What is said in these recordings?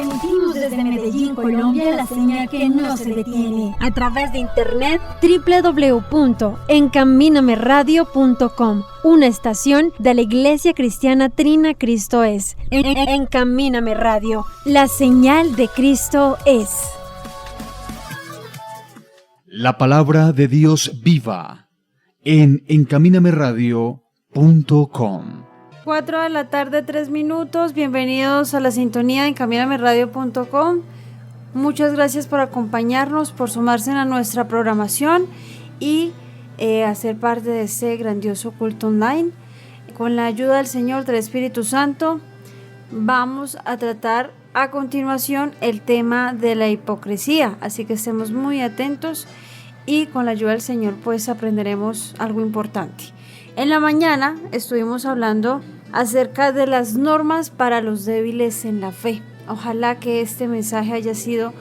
Emitimos desde Medellín, Colombia, la señal que no se detiene. A través de internet, www.encaminameradio.com, una estación de la Iglesia Cristiana Trina Cristo Es. Encamíname Radio, la señal de Cristo es. La palabra de Dios viva en encaminameradio.com. 4 de la tarde, 3 minutos. Bienvenidos a la sintonía de encaminameradio.com. Muchas gracias por acompañarnos, por sumarse a nuestra programación y hacer parte de este grandioso culto online. Con la ayuda del Señor, del Espíritu Santo, vamos a tratar a continuación el tema de la hipocresía. Así que estemos muy atentos y con la ayuda del Señor pues aprenderemos algo importante. En la mañana estuvimos hablando acerca de las normas para los débiles en la fe. Ojalá que este mensaje haya sido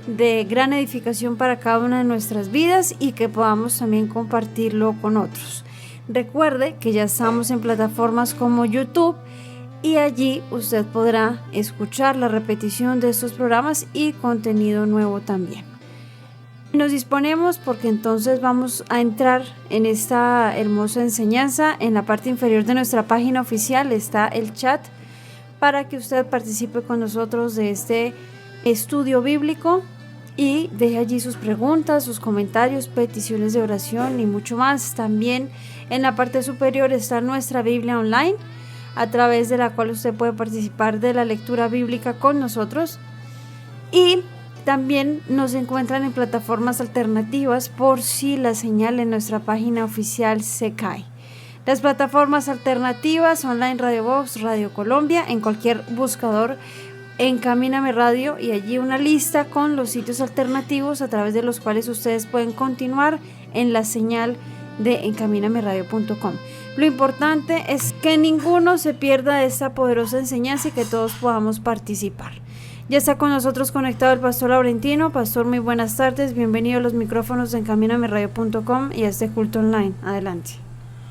de gran edificación para cada una de nuestras vidas y que podamos también compartirlo con otros. Recuerde que ya estamos en plataformas como YouTube y allí usted podrá escuchar la repetición de estos programas y contenido nuevo también. Nos disponemos porque entonces vamos a entrar en esta hermosa enseñanza. En la parte inferior de nuestra página oficial está el chat para que usted participe con nosotros de este estudio bíblico y deje allí sus preguntas, sus comentarios, peticiones de oración y mucho más. También en la parte superior está nuestra Biblia online, a través de la cual usted puede participar de la lectura bíblica con nosotros. Y también nos encuentran en plataformas alternativas por si la señal en nuestra página oficial se cae. Las plataformas alternativas online: Radio Vox, Radio Colombia, en cualquier buscador Encamíname Radio y allí una lista con los sitios alternativos a través de los cuales ustedes pueden continuar en la señal de encaminameradio.com. Lo importante es que ninguno se pierda de esta poderosa enseñanza y que todos podamos participar. Ya está con nosotros conectado el pastor Laurentino. Pastor, muy buenas tardes. Bienvenido a los micrófonos de encaminameradio.com y a este culto online. Adelante.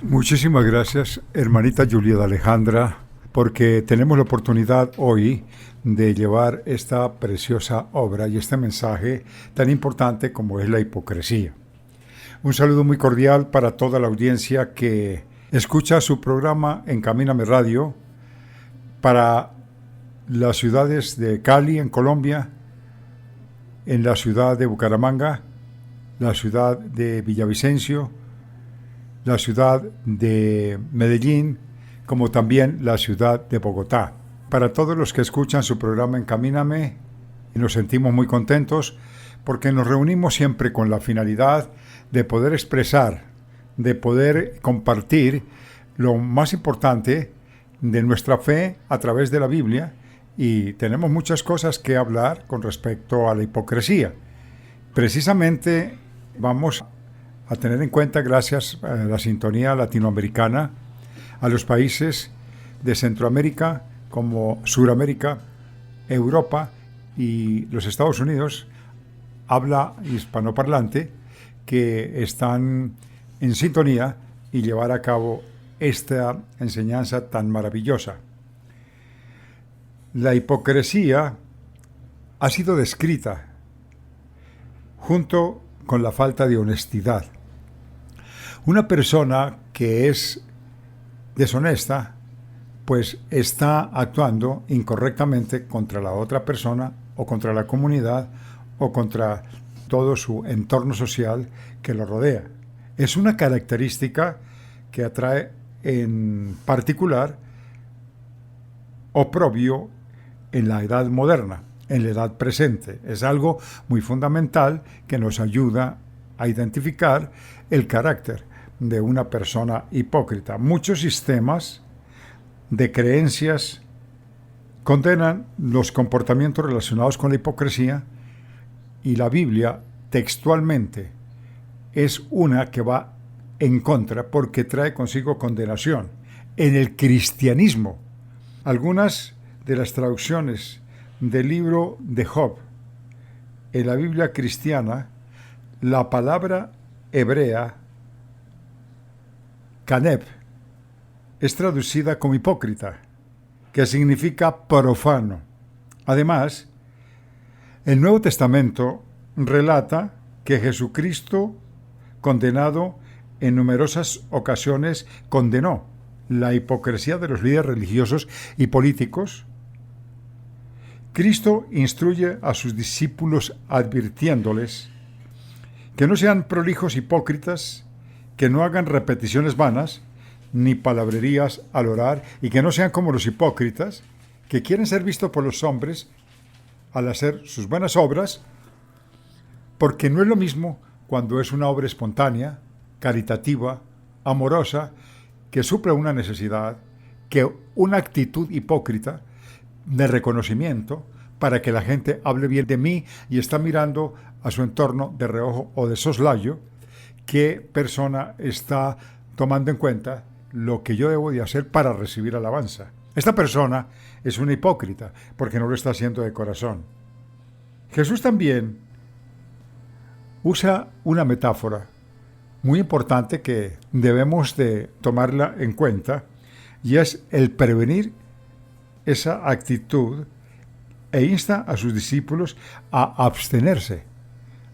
Muchísimas gracias, hermanita Julia de Alejandra, porque tenemos la oportunidad hoy de llevar esta preciosa obra y este mensaje tan importante como es la hipocresía. Un saludo muy cordial para toda la audiencia que escucha su programa Encamíname Radio, para las ciudades de Cali, en Colombia, en la ciudad de Bucaramanga, la ciudad de Villavicencio, la ciudad de Medellín, como también la ciudad de Bogotá. Para todos los que escuchan su programa Encamíname, nos sentimos muy contentos porque nos reunimos siempre con la finalidad de poder expresar, de poder compartir lo más importante de nuestra fe a través de la Biblia, y tenemos muchas cosas que hablar con respecto a la hipocresía. Precisamente vamos a tener en cuenta, gracias a la sintonía latinoamericana, a los países de Centroamérica como Suramérica, Europa y los Estados Unidos, habla hispanoparlante, que están en sintonía y llevar a cabo esta enseñanza tan maravillosa. La hipocresía ha sido descrita junto con la falta de honestidad. Una persona que es deshonesta, pues está actuando incorrectamente contra la otra persona o contra la comunidad o contra todo su entorno social que lo rodea. Es una característica que atrae en particular oprobio en la edad moderna, en la edad presente. Es algo muy fundamental que nos ayuda a identificar el carácter de una persona hipócrita. Muchos sistemas de creencias condenan los comportamientos relacionados con la hipocresía, y la Biblia textualmente es una que va en contra porque trae consigo condenación. En el cristianismo, algunas de las traducciones del libro de Job en la Biblia cristiana, la palabra hebrea Caneb es traducida como hipócrita, que significa profano. Además, El Nuevo Testamento relata que Jesucristo, condenado en numerosas ocasiones, condenó la hipocresía de los líderes religiosos y políticos. Cristo instruye a sus discípulos advirtiéndoles que no sean prolijos hipócritas, que no hagan repeticiones vanas, ni palabrerías al orar, y que no sean como los hipócritas, que quieren ser vistos por los hombres al hacer sus buenas obras, porque no es lo mismo cuando es una obra espontánea, caritativa, amorosa, que suple una necesidad, que una actitud hipócrita de reconocimiento para que la gente hable bien de mí y está mirando a su entorno de reojo o de soslayo, qué persona está tomando en cuenta lo que yo debo de hacer para recibir alabanza. Esta persona es una hipócrita porque no lo está haciendo de corazón. Jesús también usa una metáfora muy importante que debemos de tomarla en cuenta, y es el prevenir esa actitud, e insta a sus discípulos a abstenerse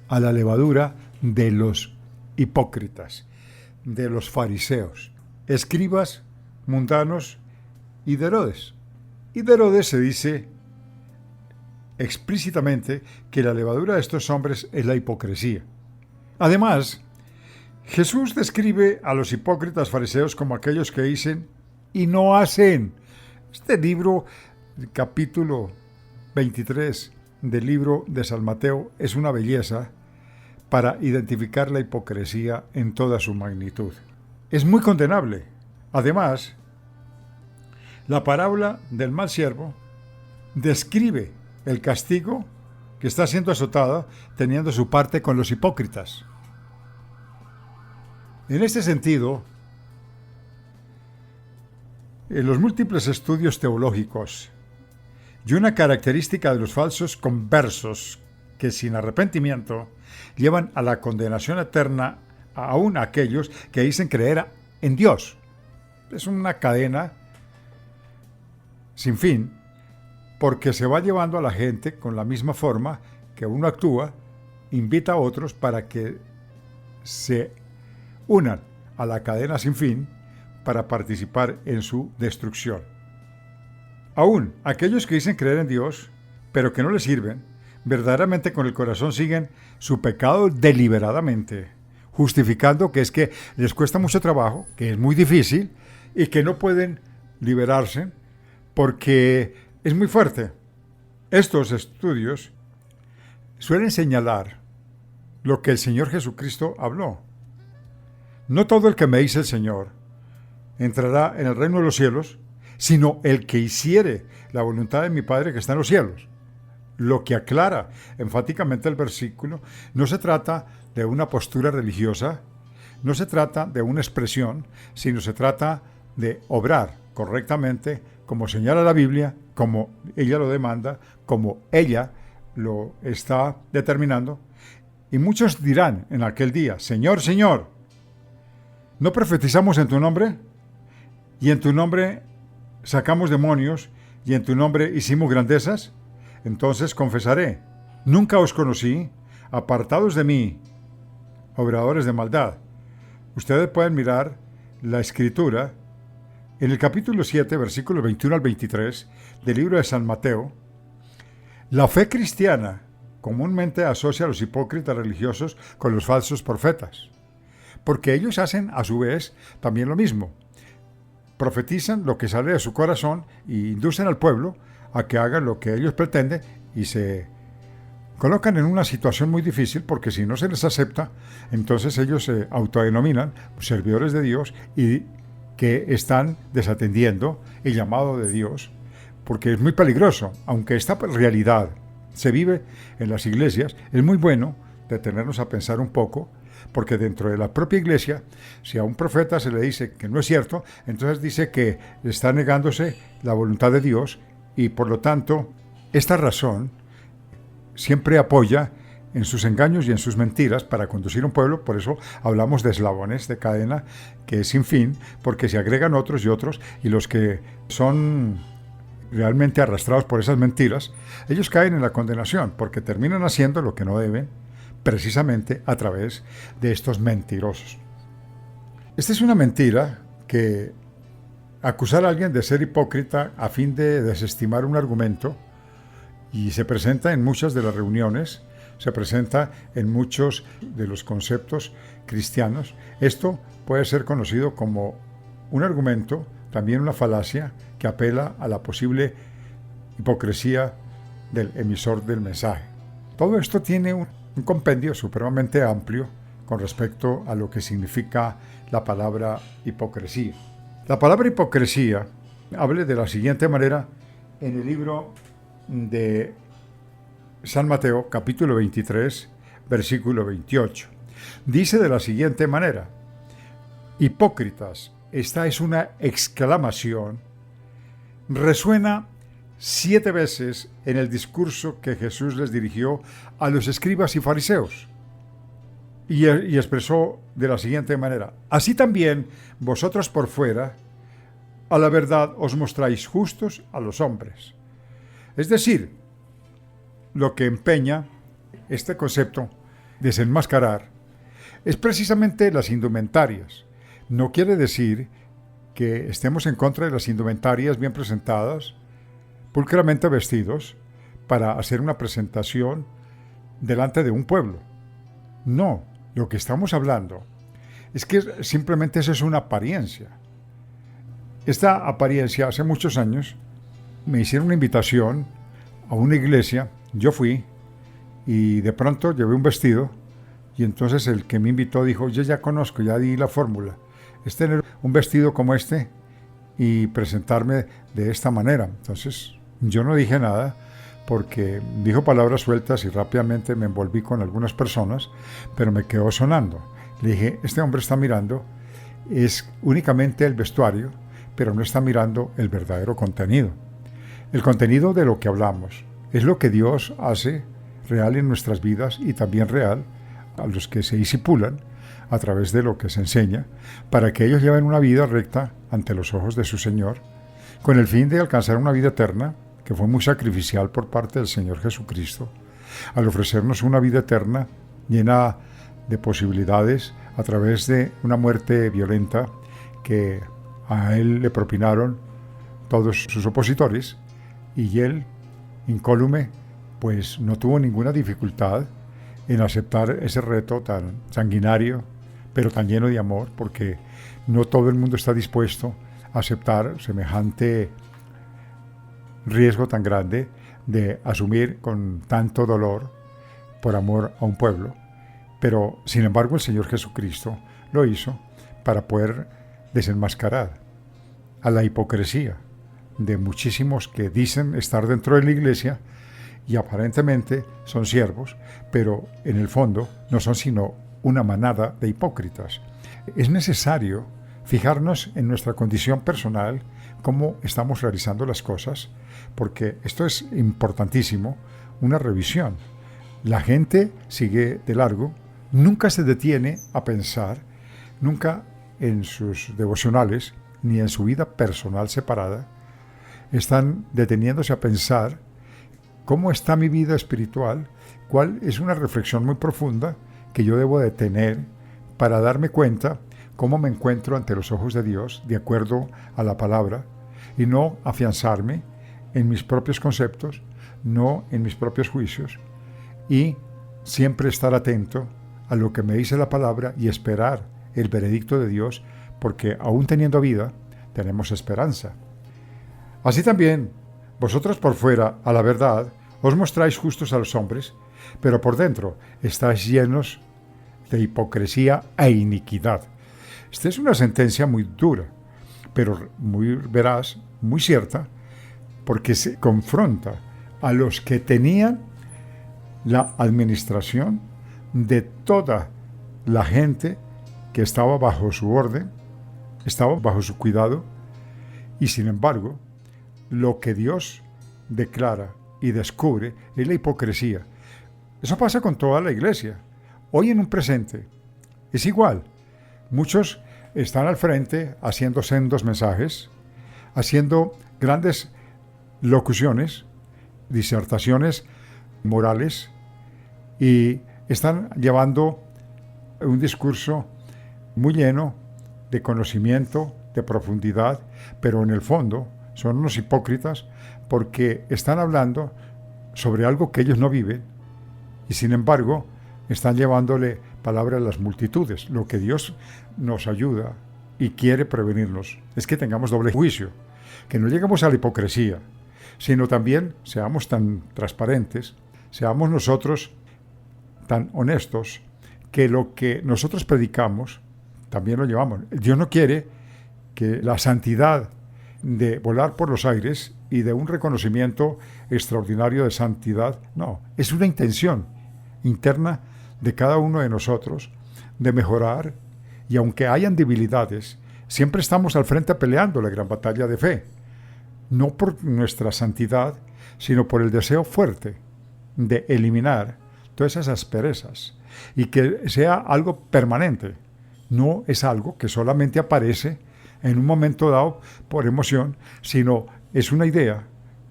a la levadura de los hipócritas, de los fariseos, escribas mundanos y de Herodes. Y de Herodes se dice explícitamente que la levadura de estos hombres es la hipocresía. Además, Jesús describe a los hipócritas fariseos como aquellos que dicen y no hacen. Este libro, capítulo 23 del libro de San Mateo, es una belleza para identificar la hipocresía en toda su magnitud. Es muy condenable. Además, la parábola del mal siervo describe el castigo que está siendo azotado teniendo su parte con los hipócritas. En este sentido, en los múltiples estudios teológicos y una característica de los falsos conversos que sin arrepentimiento llevan a la condenación eterna aún a aquellos que dicen creer en Dios. Es una cadena sin fin, porque se va llevando a la gente con la misma forma que uno actúa, invita a otros para que se unan a la cadena sin fin para participar en su destrucción. Aún aquellos que dicen creer en Dios, pero que no les sirven, verdaderamente con el corazón siguen su pecado deliberadamente, justificando que es que les cuesta mucho trabajo, que es muy difícil y que no pueden liberarse porque es muy fuerte. Estos estudios suelen señalar lo que el Señor Jesucristo habló. No todo el que me dice el Señor entrará en el reino de los cielos, sino el que hiciere la voluntad de mi Padre que está en los cielos. Lo que aclara enfáticamente el versículo, no se trata de una postura religiosa, no se trata de una expresión, sino se trata de obrar correctamente como señala la Biblia, como ella lo demanda, como ella lo está determinando. Y muchos dirán en aquel día, Señor, Señor, ¿no profetizamos en tu nombre? ¿Y en tu nombre sacamos demonios? ¿Y en tu nombre hicimos grandezas? Entonces confesaré, nunca os conocí, apartados de mí, obradores de maldad. Ustedes pueden mirar la Escritura en el capítulo 7, versículos 21 al 23 del libro de San Mateo. La fe cristiana comúnmente asocia a los hipócritas religiosos con los falsos profetas, porque ellos hacen a su vez también lo mismo. Profetizan lo que sale de su corazón y inducen al pueblo a que hagan lo que ellos pretenden y se colocan en una situación muy difícil porque si no se les acepta, entonces ellos se autodenominan servidores de Dios y que están desatendiendo el llamado de Dios, porque es muy peligroso. Aunque esta realidad se vive en las iglesias, es muy bueno detenernos a pensar un poco, porque dentro de la propia iglesia, si a un profeta se le dice que no es cierto, entonces dice que está negándose la voluntad de Dios y por lo tanto esta razón siempre apoya en sus engaños y en sus mentiras para conducir un pueblo. Por eso hablamos de eslabones, de cadena que es sin fin, porque se agregan otros y otros, y los que son realmente arrastrados por esas mentiras, ellos caen en la condenación porque terminan haciendo lo que no deben, precisamente a través de estos mentirosos. Esta es una mentira que acusar a alguien de ser hipócrita a fin de desestimar un argumento, y se presenta en muchas de las reuniones, se presenta en muchos de los conceptos cristianos. Esto puede ser conocido como un argumento, también una falacia, que apela a la posible hipocresía del emisor del mensaje. Todo esto tiene un compendio supremamente amplio con respecto a lo que significa la palabra hipocresía. La palabra hipocresía habla de la siguiente manera en el libro de San Mateo, capítulo 23, versículo 28. Dice de la siguiente manera: hipócritas, esta es una exclamación, resuena 7 veces en el discurso que Jesús les dirigió a los escribas y fariseos. Y expresó de la siguiente manera: así también vosotros por fuera, a la verdad os mostráis justos a los hombres. Es decir, lo que empeña este concepto de desenmascarar es precisamente las indumentarias. No quiere decir que estemos en contra de las indumentarias bien presentadas, pulcramente vestidos, para hacer una presentación delante de un pueblo. No, lo que estamos hablando es que simplemente eso es una apariencia. Esta apariencia, hace muchos años, me hicieron una invitación a una iglesia, yo fui, y de pronto llevé un vestido, y entonces el que me invitó dijo: yo ya conozco, ya di la fórmula, es tener un vestido como este y presentarme de esta manera. Entonces yo no dije nada, porque dijo palabras sueltas y rápidamente me envolví con algunas personas, pero me quedó sonando. Le dije: este hombre está mirando, es únicamente el vestuario, pero no está mirando el verdadero contenido. El contenido de lo que hablamos es lo que Dios hace real en nuestras vidas y también real a los que se disipulan a través de lo que se enseña, para que ellos lleven una vida recta ante los ojos de su Señor, con el fin de alcanzar una vida eterna, que fue muy sacrificial por parte del Señor Jesucristo, al ofrecernos una vida eterna llena de posibilidades a través de una muerte violenta que a Él le propinaron todos sus opositores, y Él, incólume, pues no tuvo ninguna dificultad en aceptar ese reto tan sanguinario, pero tan lleno de amor, porque no todo el mundo está dispuesto a aceptar semejante riesgo tan grande de asumir con tanto dolor por amor a un pueblo. Pero, sin embargo, el Señor Jesucristo lo hizo para poder desenmascarar a la hipocresía de muchísimos que dicen estar dentro de la iglesia y aparentemente son siervos, pero en el fondo no son sino una manada de hipócritas. Es necesario fijarnos en nuestra condición personal, cómo estamos realizando las cosas, porque esto es importantísimo, una revisión. La gente sigue de largo, nunca se detiene a pensar, nunca en sus devocionales, ni en su vida personal separada, están deteniéndose a pensar cómo está mi vida espiritual, cuál es una reflexión muy profunda que yo debo de tener para darme cuenta cómo me encuentro ante los ojos de Dios de acuerdo a la palabra, y no afianzarme en mis propios conceptos, no en mis propios juicios, y siempre estar atento a lo que me dice la palabra y esperar el veredicto de Dios, porque aún teniendo vida, tenemos esperanza. Así también, vosotros por fuera, a la verdad, os mostráis justos a los hombres, pero por dentro estáis llenos de hipocresía e iniquidad. Esta es una sentencia muy dura, pero muy veraz, muy cierta, porque se confronta a los que tenían la administración de toda la gente que estaba bajo su orden, estaba bajo su cuidado, y sin embargo, lo que Dios declara y descubre es la hipocresía. Eso pasa con toda la iglesia. Hoy en un presente es igual. Muchos están al frente haciendo sendos mensajes, haciendo grandes locuciones, disertaciones morales, y están llevando un discurso muy lleno de conocimiento, de profundidad, pero en el fondo son unos hipócritas porque están hablando sobre algo que ellos no viven y sin embargo están llevándole palabra a las multitudes. Lo que Dios nos ayuda y quiere prevenirnos es que tengamos doble juicio, que no lleguemos a la hipocresía, sino también seamos tan transparentes, seamos nosotros tan honestos, que lo que nosotros predicamos también lo llevamos. Dios no quiere que la santidad de volar por los aires y de un reconocimiento extraordinario de santidad, no, es una intención interna de cada uno de nosotros de mejorar, y aunque hayan debilidades, siempre estamos al frente peleando la gran batalla de fe, no por nuestra santidad, sino por el deseo fuerte de eliminar todas esas asperezas y que sea algo permanente. No es algo que solamente aparece en un momento dado por emoción, sino es una idea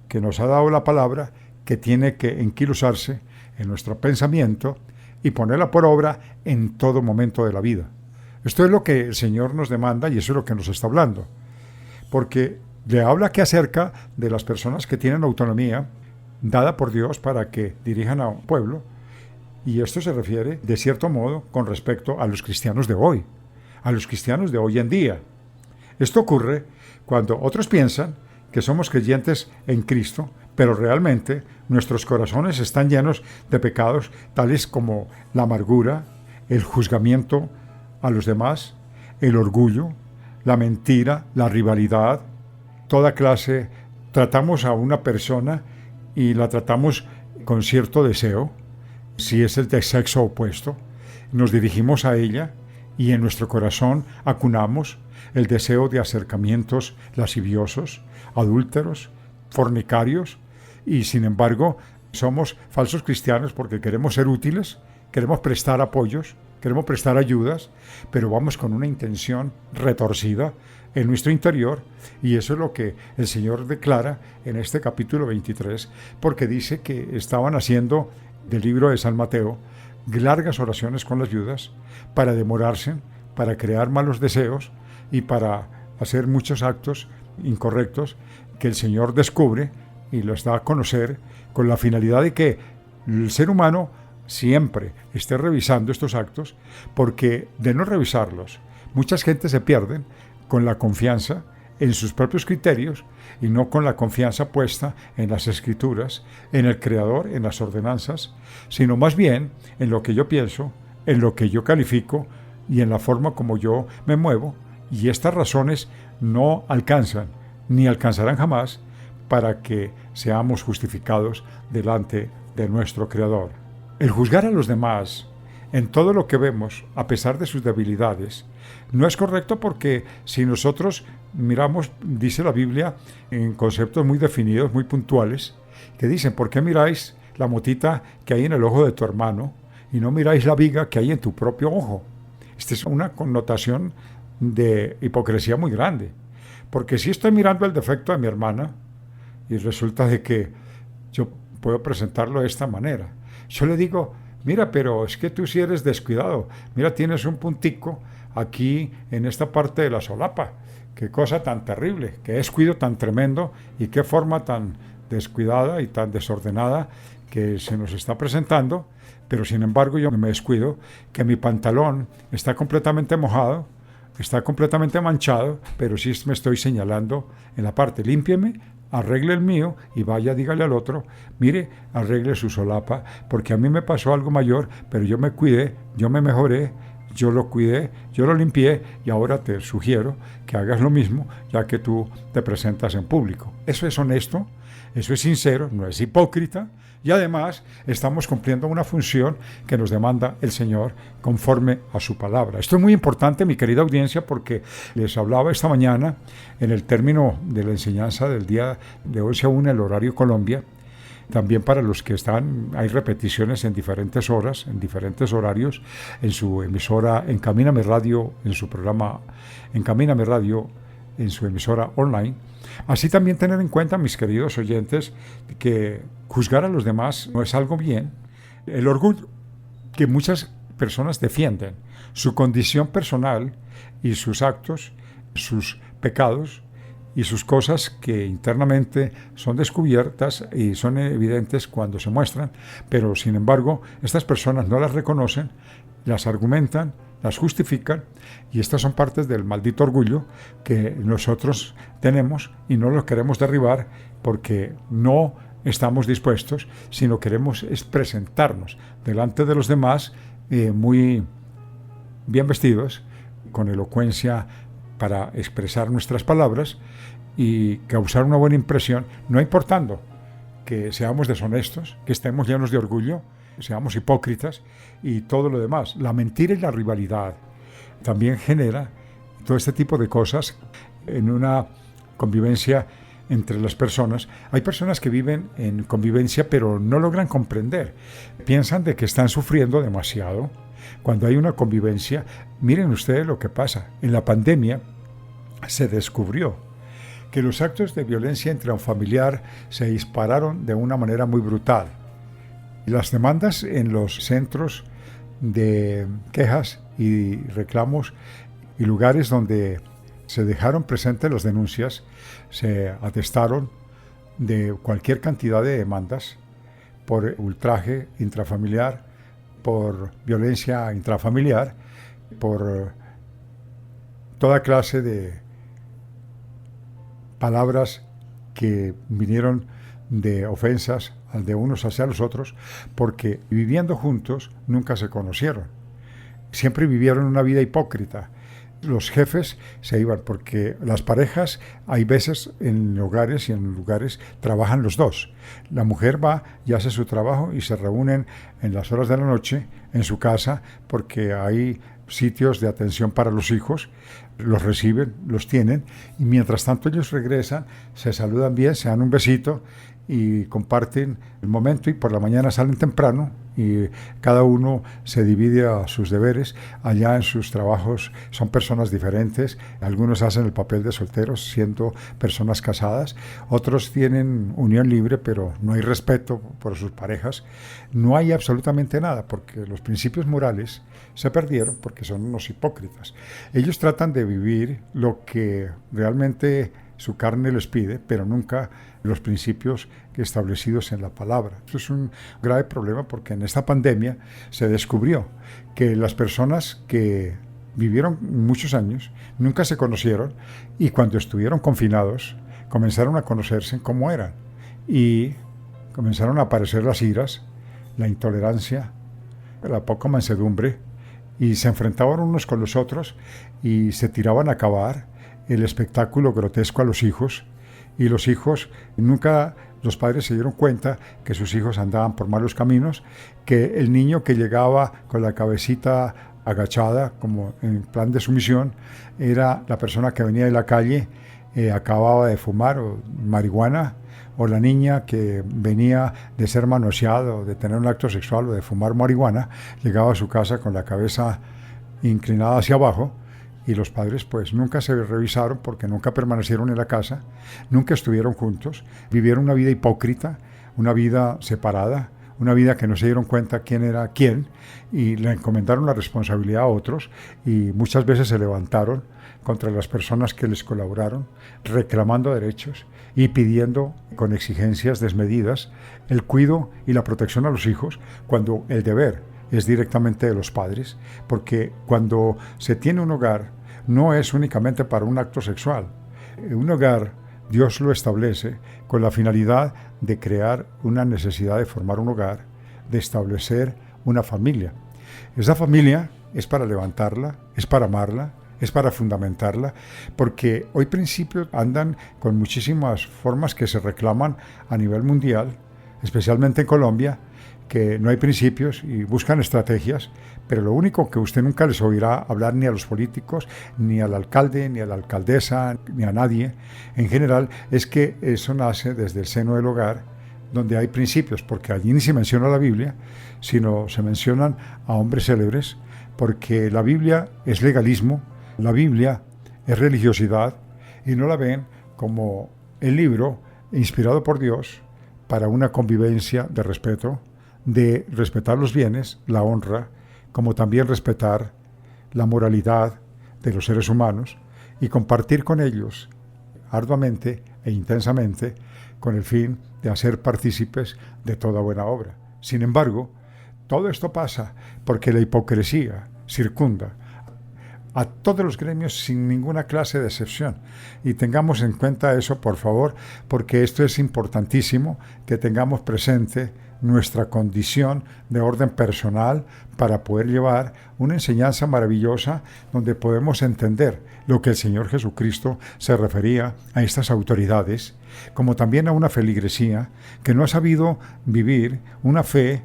que nos ha dado la palabra, que tiene que enquilosarse en nuestro pensamiento y ponerla por obra en todo momento de la vida. Esto es lo que el Señor nos demanda y eso es lo que nos está hablando. Porque le habla aquí acerca de las personas que tienen autonomía dada por Dios para que dirijan a un pueblo, y esto se refiere de cierto modo con respecto a los cristianos de hoy, a los cristianos de hoy en día. Esto ocurre cuando otros piensan que somos creyentes en Cristo, pero realmente nuestros corazones están llenos de pecados tales como la amargura, el juzgamiento a los demás, el orgullo, la mentira, la rivalidad, toda clase. Tratamos a una persona y la tratamos con cierto deseo, si es el de sexo opuesto, nos dirigimos a ella y en nuestro corazón acunamos el deseo de acercamientos lasciviosos, adúlteros, fornicarios, y sin embargo somos falsos cristianos porque queremos ser útiles, queremos prestar apoyos, queremos prestar ayudas, pero vamos con una intención retorcida en nuestro interior, y eso es lo que el Señor declara en este capítulo 23, porque dice que estaban haciendo del libro de San Mateo largas oraciones con las viudas para demorarse, para crear malos deseos y para hacer muchos actos incorrectos que el Señor descubre y los da a conocer con la finalidad de que el ser humano siempre esté revisando estos actos, porque de no revisarlos, muchas gentes se pierden con la confianza en sus propios criterios y no con la confianza puesta en las Escrituras, en el Creador, en las ordenanzas, sino más bien en lo que yo pienso, en lo que yo califico y en la forma como yo me muevo, y estas razones no alcanzan ni alcanzarán jamás para que seamos justificados delante de nuestro Creador. El juzgar a los demás en todo lo que vemos, a pesar de sus debilidades, no es correcto, porque si nosotros miramos, dice la Biblia, en conceptos muy definidos, muy puntuales, que dicen: ¿por qué miráis la motita que hay en el ojo de tu hermano y no miráis la viga que hay en tu propio ojo? Esta es una connotación de hipocresía muy grande, porque si estoy mirando el defecto de mi hermana y resulta de que yo puedo presentarlo de esta manera, yo le digo: mira, pero es que tú sí eres descuidado, mira, tienes un puntico aquí en esta parte de la solapa, qué cosa tan terrible, qué descuido tan tremendo y qué forma tan descuidada y tan desordenada que se nos está presentando. Pero sin embargo yo me descuido que mi pantalón está completamente mojado, está completamente manchado, pero sí me estoy señalando en la parte: límpieme, arregle el mío y vaya, dígale al otro: mire, arregle su solapa, porque a mí me pasó algo mayor, pero yo me cuidé, yo me mejoré, yo lo cuidé, yo lo limpié, y ahora te sugiero que hagas lo mismo, ya que tú te presentas en público. Eso es honesto, eso es sincero, no es hipócrita, y además estamos cumpliendo una función que nos demanda el Señor conforme a su palabra. Esto es muy importante, mi querida audiencia, porque les hablaba esta mañana en el término de la enseñanza del día de 11 a 1, el horario Colombia. También para los que están, hay repeticiones en diferentes horas, en diferentes horarios, en su emisora Encamíname Radio, en su programa Encamíname Radio, en su emisora online. Así también tener en cuenta, mis queridos oyentes, que juzgar a los demás no es algo bien. El orgullo que muchas personas defienden, su condición personal y sus actos, sus pecados y sus cosas que internamente son descubiertas y son evidentes cuando se muestran, pero sin embargo estas personas no las reconocen, las argumentan, las justifican, y estas son partes del maldito orgullo que nosotros tenemos y no lo queremos derribar porque no estamos dispuestos, sino queremos es presentarnos delante de los demás muy bien vestidos, con elocuencia para expresar nuestras palabras y causar una buena impresión, no importando que seamos deshonestos, que estemos llenos de orgullo, seamos hipócritas y todo lo demás. La mentira y la rivalidad también genera todo este tipo de cosas en una convivencia entre las personas. Hay personas que viven en convivencia pero no logran comprender, piensan de que están sufriendo demasiado. Cuando hay una convivencia, miren ustedes lo que pasa. En la pandemia se descubrió que los actos de violencia intrafamiliar se dispararon de una manera muy brutal. Las demandas en los centros de quejas y reclamos y lugares donde se dejaron presentes las denuncias, se atestaron de cualquier cantidad de demandas por ultraje intrafamiliar, por violencia intrafamiliar, por toda clase de palabras que vinieron de ofensas de unos hacia los otros, porque viviendo juntos nunca se conocieron. Siempre vivieron una vida hipócrita. Los jefes se iban porque las parejas, hay veces en hogares y en lugares trabajan los dos. La mujer va y hace su trabajo y se reúnen en las horas de la noche en su casa porque hay sitios de atención para los hijos, los reciben, los tienen, y mientras tanto ellos regresan, se saludan bien, se dan un besito y comparten el momento, y por la mañana salen temprano y cada uno se divide a sus deberes. Allá en sus trabajos son personas diferentes, algunos hacen el papel de solteros siendo personas casadas, otros tienen unión libre pero no hay respeto por sus parejas, no hay absolutamente nada porque los principios morales se perdieron porque son unos hipócritas. Ellos tratan de vivir lo que realmente su carne les pide, pero nunca los principios establecidos en la palabra. Eso es un grave problema porque en esta pandemia se descubrió que las personas que vivieron muchos años nunca se conocieron y cuando estuvieron confinados comenzaron a conocerse cómo eran y comenzaron a aparecer las iras, la intolerancia, la poca mansedumbre, y se enfrentaban unos con los otros y se tiraban a acabar el espectáculo grotesco a los hijos, y los hijos nunca, los padres se dieron cuenta que sus hijos andaban por malos caminos, que el niño que llegaba con la cabecita agachada como en plan de sumisión era la persona que venía de la calle, acababa de fumar o marihuana, o la niña que venía de ser manoseada o de tener un acto sexual o de fumar marihuana, llegaba a su casa con la cabeza inclinada hacia abajo, y los padres pues nunca se revisaron porque nunca permanecieron en la casa, nunca estuvieron juntos, vivieron una vida hipócrita, una vida separada, una vida que no se dieron cuenta quién era quién, y le encomendaron la responsabilidad a otros, y muchas veces se levantaron contra las personas que les colaboraron, reclamando derechos y pidiendo con exigencias desmedidas el cuidado y la protección a los hijos, cuando el deber es directamente de los padres, porque cuando se tiene un hogar no es únicamente para un acto sexual. Un hogar Dios lo establece con la finalidad de crear una necesidad de formar un hogar, de establecer una familia. Esa familia es para levantarla, es para amarla, es para fundamentarla, porque hoy principios andan con muchísimas formas que se reclaman a nivel mundial, especialmente en Colombia, que no hay principios y buscan estrategias, pero lo único que usted nunca les oirá hablar ni a los políticos, ni al alcalde, ni a la alcaldesa, ni a nadie en general, es que eso nace desde el seno del hogar, donde hay principios, porque allí ni se menciona la Biblia, sino se mencionan a hombres célebres, porque la Biblia es legalismo, la Biblia es religiosidad, y no la ven como el libro inspirado por Dios para una convivencia de respeto, de respetar los bienes, la honra, como también respetar la moralidad de los seres humanos y compartir con ellos arduamente e intensamente con el fin de hacer partícipes de toda buena obra. Sin embargo, todo esto pasa porque la hipocresía circunda a todos los gremios sin ninguna clase de excepción. Y tengamos en cuenta eso, por favor, porque esto es importantísimo, que tengamos presente nuestra condición de orden personal para poder llevar una enseñanza maravillosa donde podemos entender lo que el Señor Jesucristo se refería a estas autoridades, como también a una feligresía que no ha sabido vivir una fe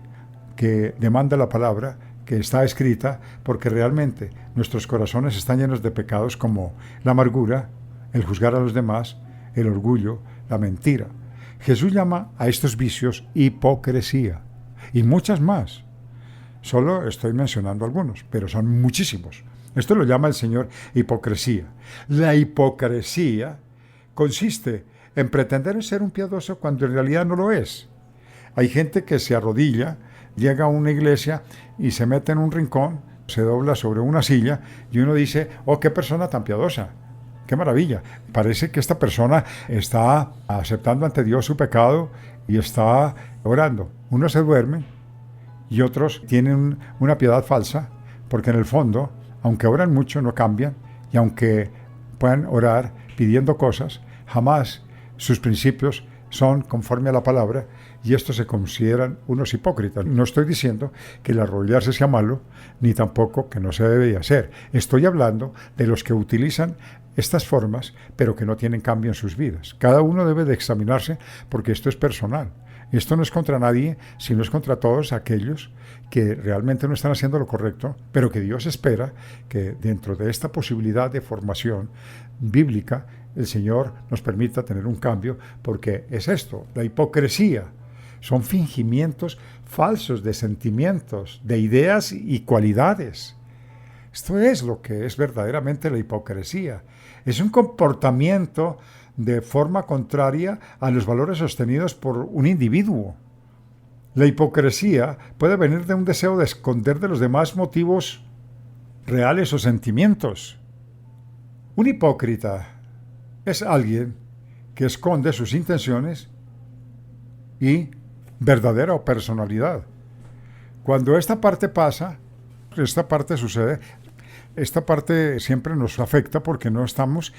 que demanda la palabra, que está escrita, porque realmente nuestros corazones están llenos de pecados como la amargura, el juzgar a los demás, el orgullo, la mentira. Jesús llama a estos vicios hipocresía y muchas más. Solo estoy mencionando algunos, pero son muchísimos. Esto lo llama el Señor hipocresía. La hipocresía consiste en pretender ser un piadoso cuando en realidad no lo es. Hay gente que se arrodilla, llega a una iglesia y se mete en un rincón, se dobla sobre una silla y uno dice, oh, qué persona tan piadosa, qué maravilla. Parece que esta persona está aceptando ante Dios su pecado y está orando. Unos se duermen y otros tienen una piedad falsa, porque en el fondo, aunque oran mucho, no cambian, y aunque puedan orar pidiendo cosas, jamás sus principios son conforme a la palabra, y estos se consideran unos hipócritas. No estoy diciendo que el arrodillarse sea malo, ni tampoco que no se debe de hacer. Estoy hablando de los que utilizan estas formas, pero que no tienen cambio en sus vidas. Cada uno debe de examinarse, porque esto es personal. Esto no es contra nadie, sino es contra todos aquellos que realmente no están haciendo lo correcto, pero que Dios espera que dentro de esta posibilidad de formación bíblica, el Señor nos permita tener un cambio, porque es esto, la hipocresía. Son fingimientos falsos de sentimientos, de ideas y cualidades. Esto es lo que es verdaderamente la hipocresía. Es un comportamiento de forma contraria a los valores sostenidos por un individuo. La hipocresía puede venir de un deseo de esconder de los demás motivos reales o sentimientos. Un hipócrita es alguien que esconde sus intenciones y verdadera personalidad. Cuando esta parte pasa, esta parte sucede, esta parte siempre nos afecta porque no estamos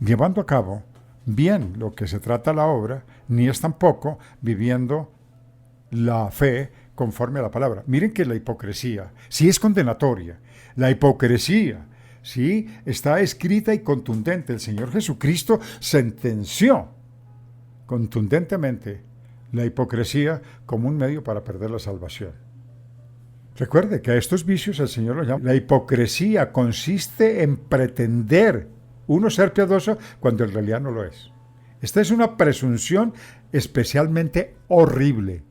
llevando a cabo bien lo que se trata la obra, ni es tampoco viviendo la fe conforme a la palabra. Miren que la hipocresía sí es condenatoria. La hipocresía sí está escrita y contundente. El Señor Jesucristo sentenció contundentemente la hipocresía como un medio para perder la salvación. Recuerde que a estos vicios el Señor los llama. La hipocresía consiste en pretender uno ser piadoso cuando en realidad no lo es. Esta es una presunción especialmente horrible,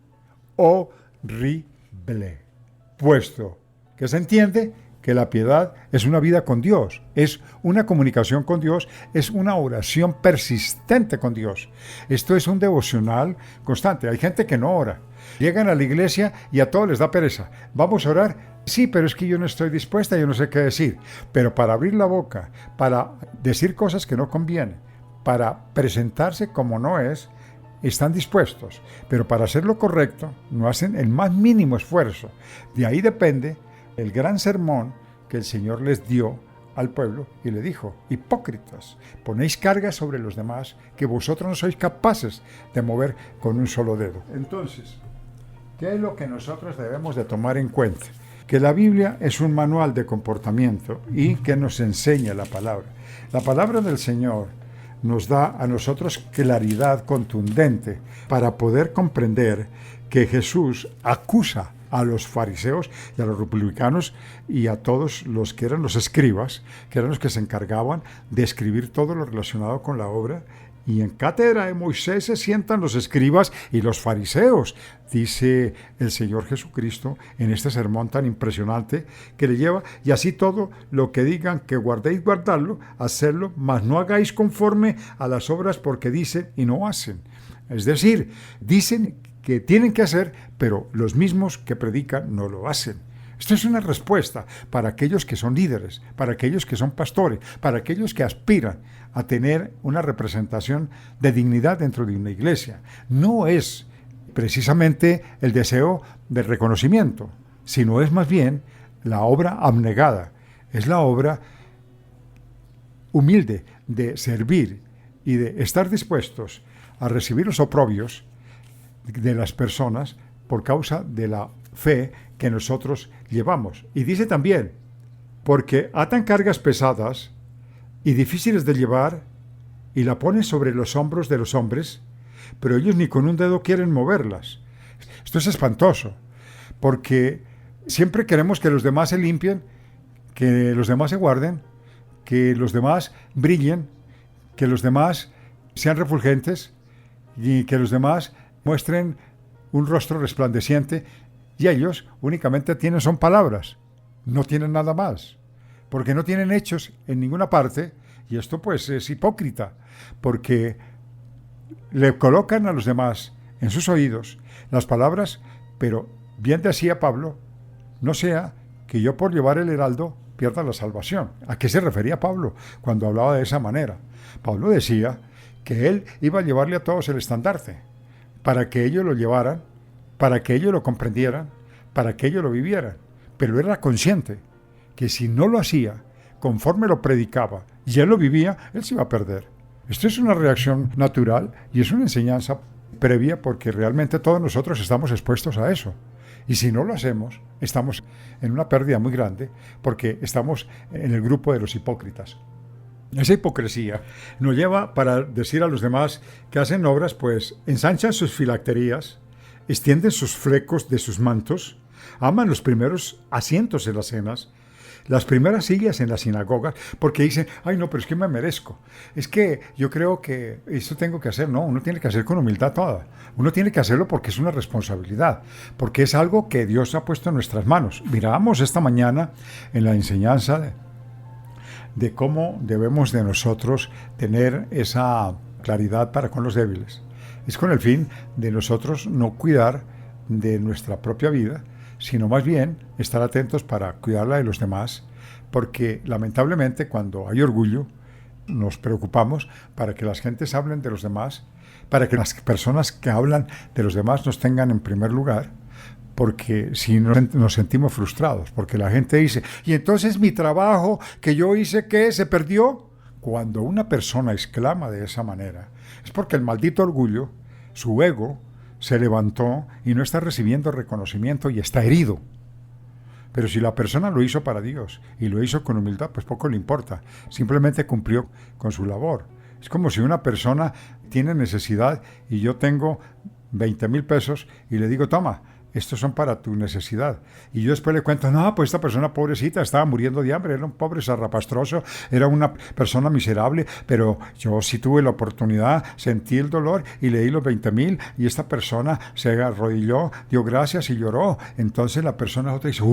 puesto que se entiende que la piedad es una vida con Dios, es una comunicación con Dios, es una oración persistente con Dios. Esto es un devocional constante. Hay gente que no ora. Llegan a la iglesia y a todos les da pereza. ¿Vamos a orar? Sí, pero es que yo no estoy dispuesta, yo no sé qué decir. Pero para abrir la boca, para decir cosas que no convienen, para presentarse como no es, están dispuestos. Pero para hacer lo correcto, no hacen el más mínimo esfuerzo. De ahí depende el gran sermón que el Señor les dio al pueblo y le dijo: hipócritas, ponéis cargas sobre los demás que vosotros no sois capaces de mover con un solo dedo. Entonces, ¿qué es lo que nosotros debemos de tomar en cuenta? Que la Biblia es un manual de comportamiento y que nos enseña la palabra. La palabra del Señor nos da a nosotros claridad contundente para poder comprender que Jesús acusa a los fariseos y a los republicanos y a todos los que eran los escribas, que eran los que se encargaban de escribir todo lo relacionado con la obra Y en cátedra de Moisés se sientan los escribas y los fariseos, dice el Señor Jesucristo en este sermón tan impresionante que le lleva, y así todo lo que digan que guardéis, guardadlo, hacedlo, mas no hagáis conforme a las obras porque dicen y no hacen. Es decir, dicen que tienen que hacer, pero los mismos que predican no lo hacen. Esto es una respuesta para aquellos que son líderes, para aquellos que son pastores, para aquellos que aspiran a tener una representación de dignidad dentro de una iglesia. No es precisamente el deseo de reconocimiento, sino es más bien la obra abnegada, es la obra humilde de servir y de estar dispuestos a recibir los oprobios de las personas por causa de la fe que nosotros llevamos. Y dice también, porque atan cargas pesadas y difíciles de llevar y la ponen sobre los hombros de los hombres, pero ellos ni con un dedo quieren moverlas. Esto es espantoso, porque siempre queremos que los demás se limpien, que los demás se guarden, que los demás brillen, que los demás sean refulgentes y que los demás muestren un rostro resplandeciente, y ellos únicamente son palabras, no tienen nada más, porque no tienen hechos en ninguna parte, y esto pues es hipócrita, porque le colocan a los demás en sus oídos las palabras, pero bien decía Pablo, no sea que yo por llevar el heraldo pierda la salvación. ¿A qué se refería Pablo cuando hablaba de esa manera? Pablo decía que él iba a llevarle a todos el estandarte, para que ellos lo llevaran, para que ellos lo comprendieran, para que ellos lo vivieran. Pero él era consciente que si no lo hacía conforme lo predicaba y él lo vivía, él se iba a perder. Esto es una reacción natural y es una enseñanza previa, porque realmente todos nosotros estamos expuestos a eso. Y si no lo hacemos, estamos en una pérdida muy grande, porque estamos en el grupo de los hipócritas. Esa hipocresía nos lleva para decir a los demás que hacen obras, pues ensanchan sus filacterías, extienden sus flecos de sus mantos, aman los primeros asientos en las cenas, las primeras sillas en las sinagogas, porque dicen, ay no, pero es que me merezco, es que yo creo que esto tengo que hacer. No, uno tiene que hacer con humildad toda, uno tiene que hacerlo porque es una responsabilidad, porque es algo que Dios ha puesto en nuestras manos. Mirábamos esta mañana en la enseñanza de cómo debemos de nosotros tener esa claridad para con los débiles. Es con el fin de nosotros no cuidar de nuestra propia vida, sino más bien estar atentos para cuidar la de los demás, porque lamentablemente cuando hay orgullo nos preocupamos para que las gentes hablen de los demás, para que las personas que hablan de los demás nos tengan en primer lugar, porque si no nos sentimos frustrados, porque la gente dice, y entonces mi trabajo que yo hice, ¿qué? ¿Se perdió? Cuando una persona exclama de esa manera, es porque el maldito orgullo, su ego, se levantó y no está recibiendo reconocimiento y está herido. Pero si la persona lo hizo para Dios y lo hizo con humildad, pues poco le importa. Simplemente cumplió con su labor. Es como si una persona tiene necesidad y yo tengo 20,000 pesos y le digo, toma, estos son para tu necesidad. Y yo después le cuento, no, pues esta persona pobrecita estaba muriendo de hambre, era un pobre zarrapastroso, era una persona miserable, pero yo sí tuve la oportunidad, sentí el dolor y le di los 20,000 y esta persona se arrodilló, dio gracias y lloró. Entonces la persona otra dice,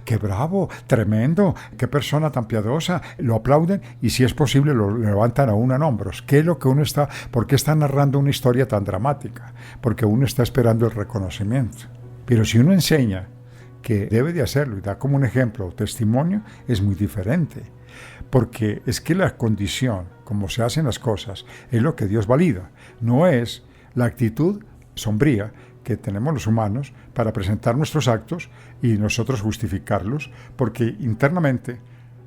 qué bravo, tremendo, qué persona tan piadosa. Lo aplauden y si es posible lo levantan a uno en hombros. ¿Qué es lo que uno está, por qué está narrando una historia tan dramática? Porque uno está esperando el reconocimiento. Pero si uno enseña que debe de hacerlo y da como un ejemplo o testimonio, es muy diferente. Porque es que la condición, como se hacen las cosas, es lo que Dios valida. No es la actitud sombría que tenemos los humanos para presentar nuestros actos y nosotros justificarlos, porque internamente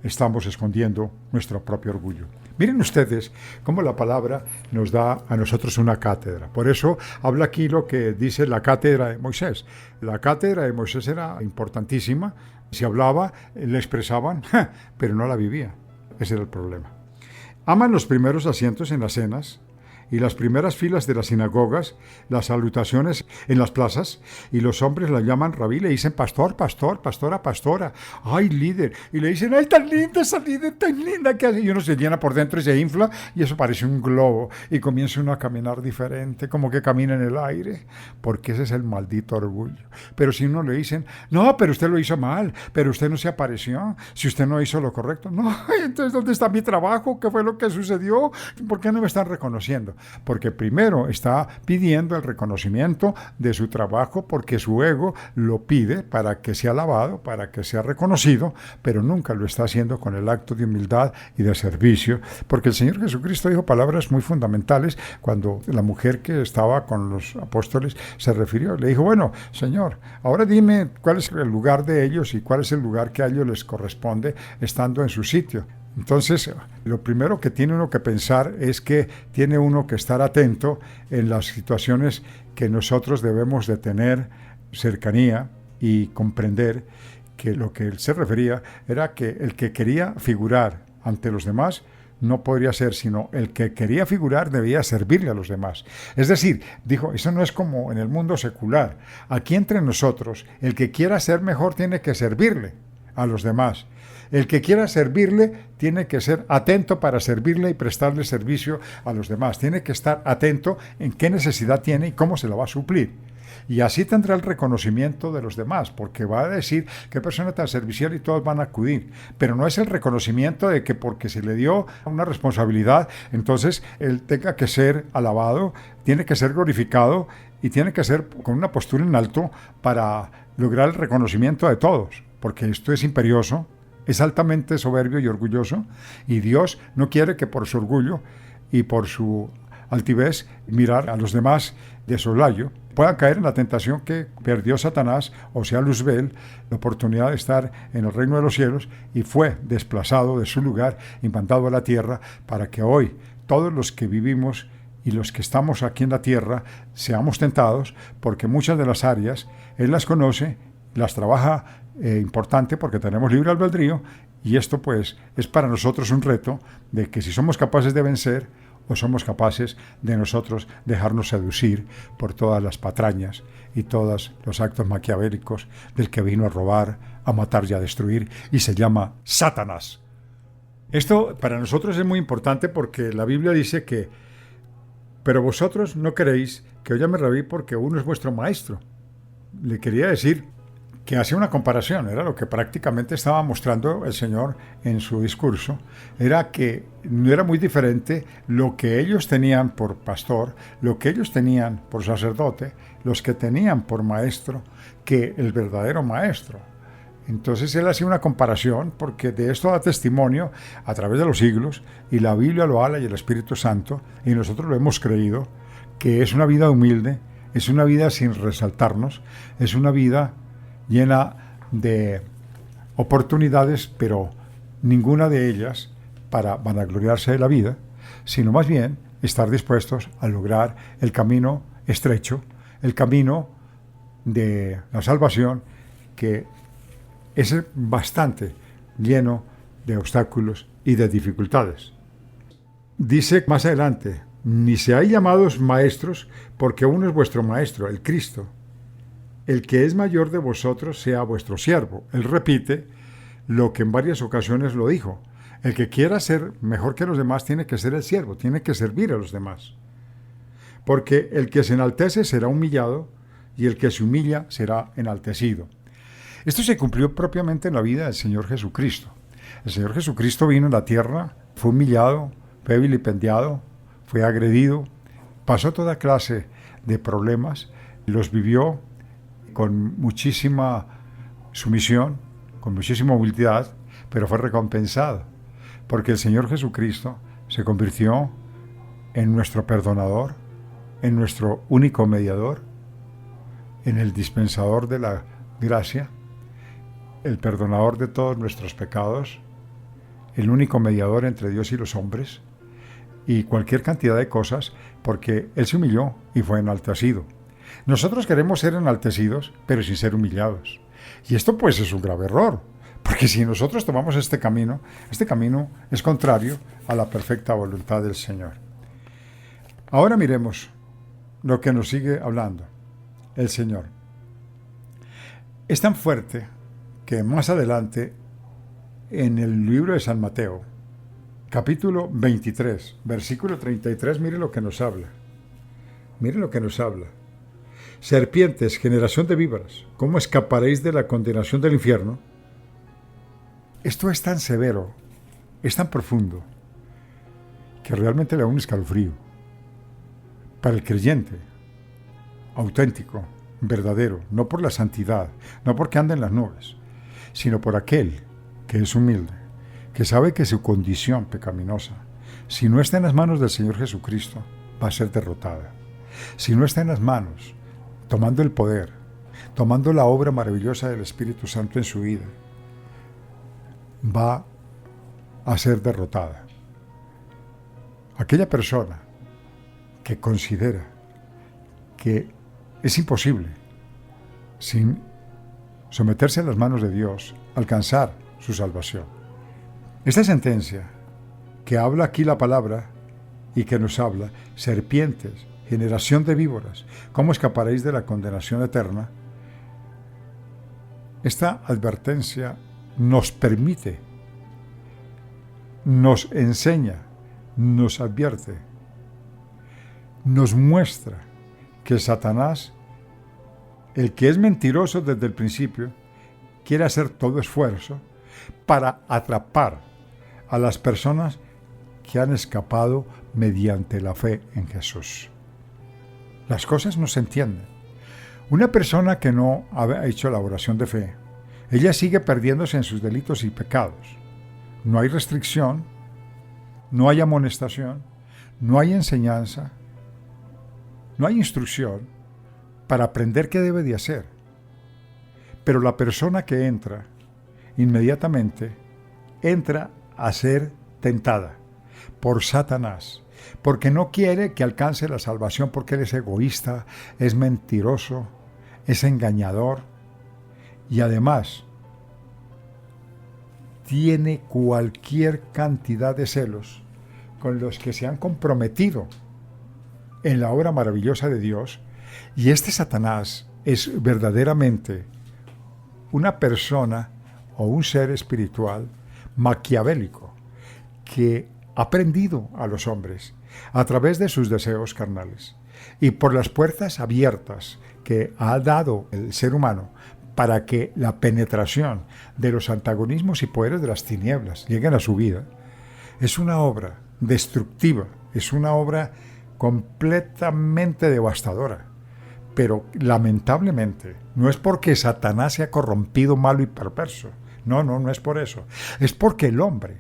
estamos escondiendo nuestro propio orgullo. Miren ustedes cómo la palabra nos da a nosotros una cátedra. Por eso habla aquí lo que dice la cátedra de Moisés. La cátedra de Moisés era importantísima. Si hablaba, le expresaban, pero no la vivía. Ese era el problema. Aman los primeros asientos en las cenas y las primeras filas de las sinagogas, las salutaciones en las plazas, y los hombres la llaman rabí, le dicen pastor, pastor, pastora, pastora, ay, líder, y le dicen, ay, tan linda esa líder, tan linda que hace, y uno se llena por dentro y se infla, y eso parece un globo, y comienza uno a caminar diferente, como que camina en el aire, porque ese es el maldito orgullo. Pero si uno le dicen, no, pero usted lo hizo mal, pero usted no se apareció, si usted no hizo lo correcto, no, entonces ¿dónde está mi trabajo? ¿Qué fue lo que sucedió? ¿Por qué no me están reconociendo? Porque primero está pidiendo el reconocimiento de su trabajo porque su ego lo pide para que sea alabado, para que sea reconocido, pero nunca lo está haciendo con el acto de humildad y de servicio, porque el Señor Jesucristo dijo palabras muy fundamentales cuando la mujer que estaba con los apóstoles se refirió, le dijo, bueno, Señor, ahora dime cuál es el lugar de ellos y cuál es el lugar que a ellos les corresponde estando en su sitio. Entonces, lo primero que tiene uno que pensar es que tiene uno que estar atento en las situaciones que nosotros debemos de tener cercanía y comprender que lo que él se refería era que el que quería figurar ante los demás no podría ser, sino el que quería figurar debía servirle a los demás. Es decir, dijo, eso no es como en el mundo secular. Aquí entre nosotros, el que quiera ser mejor tiene que servirle a los demás. El que quiera servirle tiene que ser atento para servirle y prestarle servicio a los demás. Tiene que estar atento en qué necesidad tiene y cómo se la va a suplir. Y así tendrá el reconocimiento de los demás, porque va a decir qué persona tan servicial y todos van a acudir. Pero no es el reconocimiento de que porque se le dio una responsabilidad, entonces él tenga que ser alabado, tiene que ser glorificado y tiene que ser con una postura en alto para lograr el reconocimiento de todos, porque esto es imperioso. Es altamente soberbio y orgulloso, y Dios no quiere que por su orgullo y por su altivez mirar a los demás de soslayo puedan caer en la tentación que perdió Satanás, o sea Luzbel, la oportunidad de estar en el reino de los cielos, y fue desplazado de su lugar y mandado a la tierra para que hoy todos los que vivimos y los que estamos aquí en la tierra seamos tentados, porque muchas de las áreas Él las conoce, las trabaja importante porque tenemos libre albedrío, y esto pues es para nosotros un reto de que si somos capaces de vencer o somos capaces de nosotros dejarnos seducir por todas las patrañas y todos los actos maquiavélicos del que vino a robar, a matar y a destruir, y se llama Satanás. Esto para nosotros es muy importante porque la Biblia dice que pero vosotros no queréis que yo llame rabí porque uno es vuestro maestro. Le quería decir que hace una comparación, era lo que prácticamente estaba mostrando el Señor en su discurso, era que no era muy diferente lo que ellos tenían por pastor, lo que ellos tenían por sacerdote, los que tenían por maestro, que el verdadero maestro. Entonces él hacía una comparación porque de esto da testimonio a través de los siglos, y la Biblia lo habla y el Espíritu Santo, y nosotros lo hemos creído, que es una vida humilde, es una vida sin resaltarnos, es una vida llena de oportunidades, pero ninguna de ellas para vanagloriarse de la vida, sino más bien estar dispuestos a lograr el camino estrecho, el camino de la salvación, que es bastante lleno de obstáculos y de dificultades. Dice más adelante, ni seáis llamados maestros, porque uno es vuestro maestro, el Cristo. El que es mayor de vosotros sea vuestro siervo. Él repite lo que en varias ocasiones lo dijo. El que quiera ser mejor que los demás tiene que ser el siervo, tiene que servir a los demás. Porque el que se enaltece será humillado, y el que se humilla será enaltecido. Esto se cumplió propiamente en la vida del Señor Jesucristo. El Señor Jesucristo vino a la tierra, fue humillado, fue vilipendiado, fue agredido, pasó toda clase de problemas, los vivió con muchísima sumisión, con muchísima humildad, pero fue recompensado, porque el Señor Jesucristo se convirtió en nuestro perdonador, en nuestro único mediador, en el dispensador de la gracia, el perdonador de todos nuestros pecados, el único mediador entre Dios y los hombres, y cualquier cantidad de cosas, porque Él se humilló y fue enaltecido. Nosotros queremos ser enaltecidos, pero sin ser humillados. Y esto pues es un grave error, porque si nosotros tomamos este camino es contrario a la perfecta voluntad del Señor. Ahora miremos lo que nos sigue hablando el Señor. Es tan fuerte que más adelante, en el libro de San Mateo, capítulo 23, versículo 33, mire lo que nos habla. Mire lo que nos habla. Serpientes, generación de víboras, ¿cómo escaparéis de la condenación del infierno? Esto es tan severo, es tan profundo, que realmente le da un escalofrío. Para el creyente, auténtico, verdadero, no por la santidad, no porque anda en las nubes, sino por aquel que es humilde, que sabe que su condición pecaminosa, si no está en las manos del Señor Jesucristo, va a ser derrotada. Si no está en las manos, tomando el poder, tomando la obra maravillosa del Espíritu Santo en su vida, va a ser derrotada. Aquella persona que considera que es imposible, sin someterse a las manos de Dios, alcanzar su salvación. Esta sentencia que habla aquí la palabra y que nos habla, serpientes, generación de víboras, ¿cómo escaparéis de la condenación eterna? Esta advertencia nos permite, nos enseña, nos advierte, nos muestra que Satanás, el que es mentiroso desde el principio, quiere hacer todo esfuerzo para atrapar a las personas que han escapado mediante la fe en Jesús. Las cosas no se entienden. Una persona que no ha hecho la oración de fe, ella sigue perdiéndose en sus delitos y pecados. No hay restricción, no hay amonestación, no hay enseñanza, no hay instrucción para aprender qué debe de hacer. Pero la persona que entra, inmediatamente entra a ser tentada por Satanás, porque no quiere que alcance la salvación, porque él es egoísta, es mentiroso, es engañador y además tiene cualquier cantidad de celos con los que se han comprometido en la obra maravillosa de Dios. Y este Satanás es verdaderamente una persona o un ser espiritual maquiavélico que ha prendido a los hombres a través de sus deseos carnales y por las puertas abiertas que ha dado el ser humano para que la penetración de los antagonismos y poderes de las tinieblas lleguen a su vida. Es una obra destructiva, es una obra completamente devastadora. Pero lamentablemente no es porque Satanás sea corrompido, malo y perverso. No es por eso. Es porque el hombre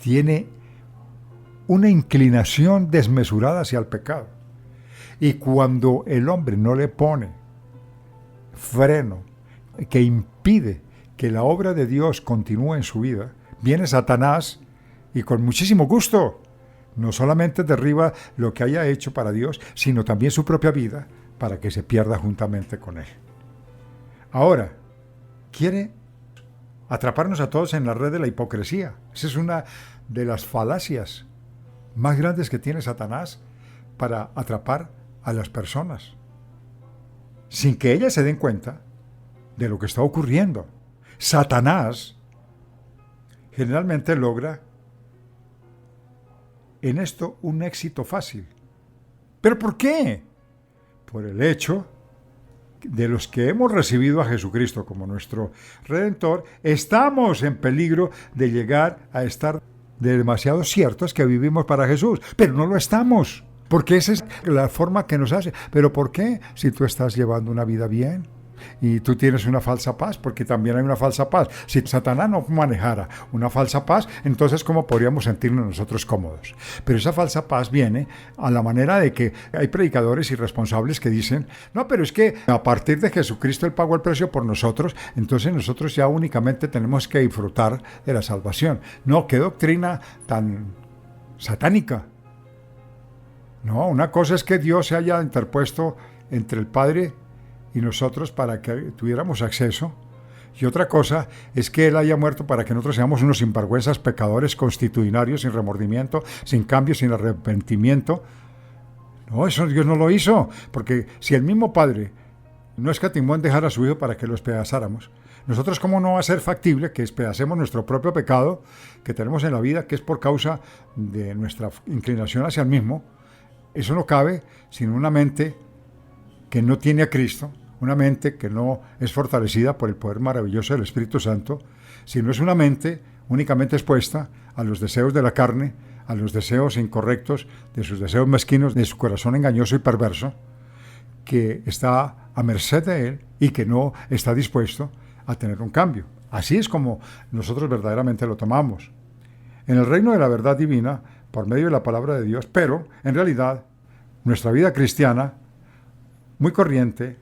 tiene una inclinación desmesurada hacia el pecado. Y cuando el hombre no le pone freno que impide que la obra de Dios continúe en su vida, viene Satanás y con muchísimo gusto no solamente derriba lo que haya hecho para Dios, sino también su propia vida, para que se pierda juntamente con él. Ahora, quiere atraparnos a todos en la red de la hipocresía. Esa es una de las falacias más grandes que tiene Satanás para atrapar a las personas, sin que ellas se den cuenta de lo que está ocurriendo. Satanás generalmente logra en esto un éxito fácil. ¿Pero por qué? Por el hecho de los que hemos recibido a Jesucristo como nuestro Redentor, estamos en peligro de llegar a estar demasiado ciertos que vivimos para Jesús, pero no lo estamos, porque esa es la forma que nos hace. ¿Pero por qué? Si tú estás llevando una vida bien y tú tienes una falsa paz, porque también hay una falsa paz. Si Satanás no manejara una falsa paz, entonces ¿cómo podríamos sentirnos nosotros cómodos? Pero esa falsa paz viene a la manera de que hay predicadores irresponsables que dicen, no, pero es que a partir de Jesucristo Él pagó el precio por nosotros, entonces nosotros ya únicamente tenemos que disfrutar de la salvación. No, qué doctrina tan satánica. No, una cosa es que Dios se haya interpuesto entre el Padre y nosotros para que tuviéramos acceso, y otra cosa es que Él haya muerto para que nosotros seamos unos sinvergüenzas pecadores constitucionarios, sin remordimiento, sin cambio, sin arrepentimiento, No, eso Dios no lo hizo, porque si el mismo Padre no escatimó en dejar a su Hijo para que lo despedazáramos, nosotros cómo no va a ser factible que despedacemos nuestro propio pecado que tenemos en la vida, que es por causa de nuestra inclinación hacia el mismo. Eso no cabe sin una mente que no tiene a Cristo, una mente que no es fortalecida por el poder maravilloso del Espíritu Santo, sino es una mente únicamente expuesta a los deseos de la carne, a los deseos incorrectos, de sus deseos mezquinos, de su corazón engañoso y perverso, que está a merced de él y que no está dispuesto a tener un cambio. Así es como nosotros verdaderamente lo tomamos. En el reino de la verdad divina, por medio de la palabra de Dios, pero en realidad nuestra vida cristiana, muy corriente,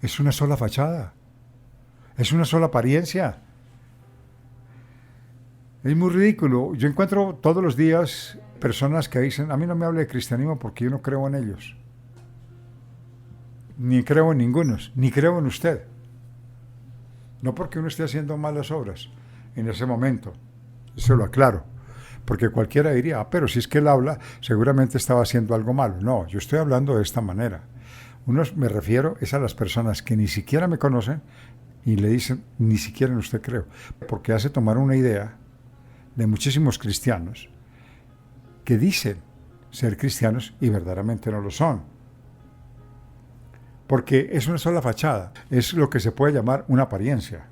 es una sola fachada, es una sola apariencia. Es muy ridículo. Yo encuentro todos los días personas que dicen, a mí no me hable de cristianismo porque yo no creo en ellos. Ni creo en ningunos, ni creo en usted. No porque uno esté haciendo malas obras en ese momento, eso lo aclaro, porque cualquiera diría, pero si es que él habla, seguramente estaba haciendo algo malo. No, yo estoy hablando de esta manera. Me refiero es a las personas que ni siquiera me conocen y le dicen, ni siquiera en usted creo, porque hace tomar una idea de muchísimos cristianos que dicen ser cristianos y verdaderamente no lo son. Porque es una sola fachada, es lo que se puede llamar una apariencia.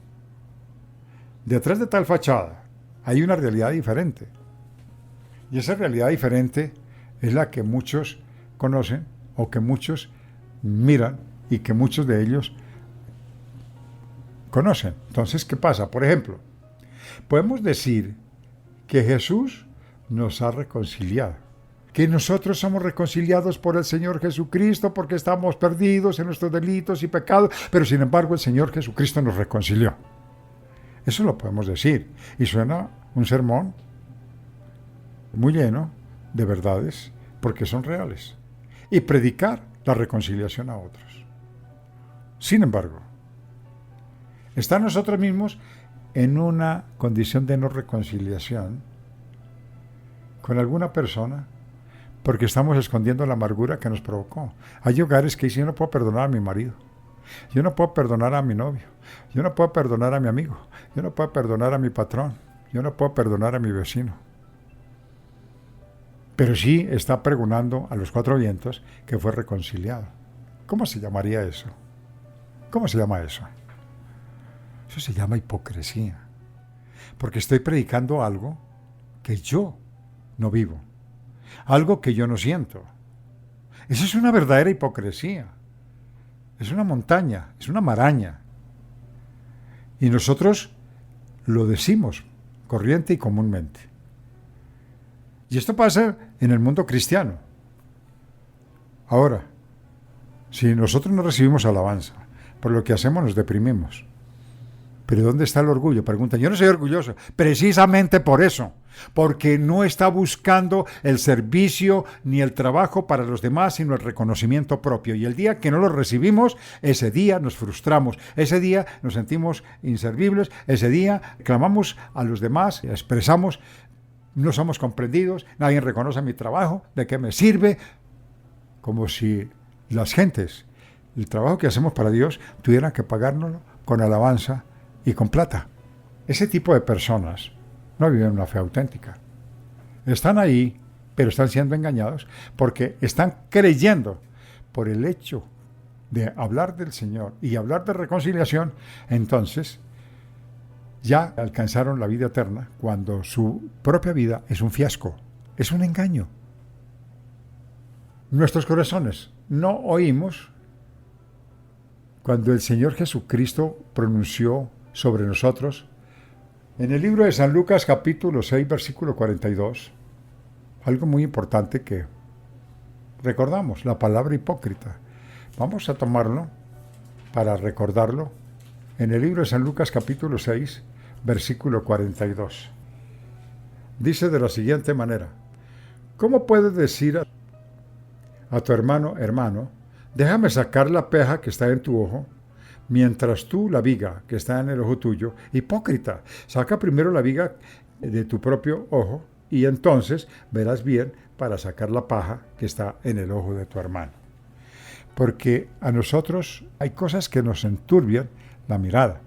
Detrás de tal fachada hay una realidad diferente. Y esa realidad diferente es la que muchos conocen o que muchos miran y que muchos de ellos conocen. Entonces, ¿qué pasa? Por ejemplo, podemos decir que Jesús nos ha reconciliado, que nosotros somos reconciliados por el Señor Jesucristo porque estamos perdidos en nuestros delitos y pecados, pero sin embargo el Señor Jesucristo nos reconcilió. Eso lo podemos decir y suena un sermón muy lleno de verdades porque son reales y predicar la reconciliación a otros. Sin embargo, está nosotros mismos en una condición de no reconciliación con alguna persona porque estamos escondiendo la amargura que nos provocó. Hay hogares que dicen, yo no puedo perdonar a mi marido, yo no puedo perdonar a mi novio, yo no puedo perdonar a mi amigo, yo no puedo perdonar a mi patrón, yo no puedo perdonar a mi vecino. Pero sí está pregonando a los cuatro vientos que fue reconciliado. ¿Cómo se llamaría eso? ¿Cómo se llama eso? Eso se llama hipocresía. Porque estoy predicando algo que yo no vivo. Algo que yo no siento. Eso es una verdadera hipocresía. Es una montaña, es una maraña. Y nosotros lo decimos corriente y comúnmente. Y esto pasa en el mundo cristiano. Ahora, si nosotros no recibimos alabanza, por lo que hacemos nos deprimimos. ¿Pero dónde está el orgullo? Preguntan, yo no soy orgulloso. Precisamente por eso, porque no está buscando el servicio ni el trabajo para los demás, sino el reconocimiento propio. Y el día que no lo recibimos, ese día nos frustramos, ese día nos sentimos inservibles, ese día clamamos a los demás, expresamos, no somos comprendidos, nadie reconoce mi trabajo, ¿de qué me sirve? Como si las gentes, el trabajo que hacemos para Dios, tuvieran que pagárnoslo con alabanza y con plata. Ese tipo de personas no viven una fe auténtica. Están ahí, pero están siendo engañados porque están creyendo por el hecho de hablar del Señor y hablar de reconciliación, entonces ya alcanzaron la vida eterna cuando su propia vida es un fiasco, es un engaño. Nuestros corazones no oímos cuando el Señor Jesucristo pronunció sobre nosotros en el libro de San Lucas capítulo 6 versículo 42 algo muy importante que recordamos, la palabra hipócrita. Vamos a tomarlo para recordarlo en el libro de San Lucas capítulo 6 versículo 42. Dice de la siguiente manera: ¿cómo puedes decir a tu hermano, déjame sacar la peja que está en tu ojo, mientras tú la viga que está en el ojo tuyo? Hipócrita, saca primero la viga de tu propio ojo y entonces verás bien para sacar la paja que está en el ojo de tu hermano. Porque a nosotros hay cosas que nos enturbian la mirada.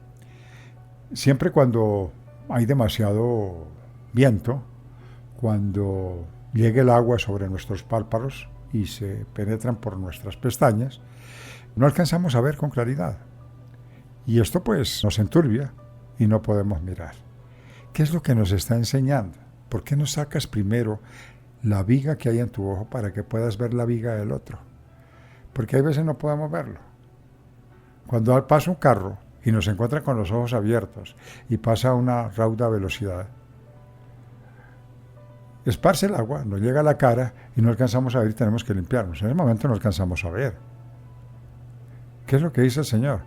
Siempre cuando hay demasiado viento, cuando llega el agua sobre nuestros párpados y se penetran por nuestras pestañas, no alcanzamos a ver con claridad. Y esto pues nos enturbia y no podemos mirar. ¿Qué es lo que nos está enseñando? ¿Por qué no sacas primero la viga que hay en tu ojo para que puedas ver la viga del otro? Porque hay veces no podemos verlo. Cuando pasa un carro y nos encuentra con los ojos abiertos y pasa a una rauda velocidad, esparce el agua, nos llega a la cara y no alcanzamos a ver y tenemos que limpiarnos. En ese momento no alcanzamos a ver. ¿Qué es lo que dice el Señor?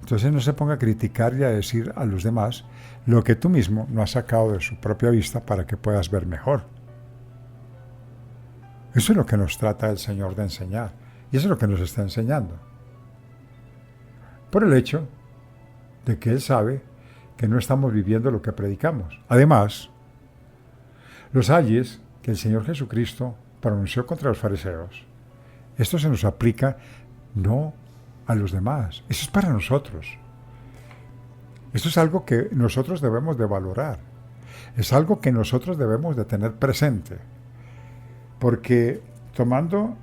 Entonces no se ponga a criticar y a decir a los demás lo que tú mismo no has sacado de su propia vista para que puedas ver mejor. Eso es lo que nos trata el Señor de enseñar. Y eso es lo que nos está enseñando. Por el hecho de que Él sabe que no estamos viviendo lo que predicamos. Además, los ayes que el Señor Jesucristo pronunció contra los fariseos, esto se nos aplica no a los demás. Eso es para nosotros. Esto es algo que nosotros debemos de valorar. Es algo que nosotros debemos de tener presente. Porque tomando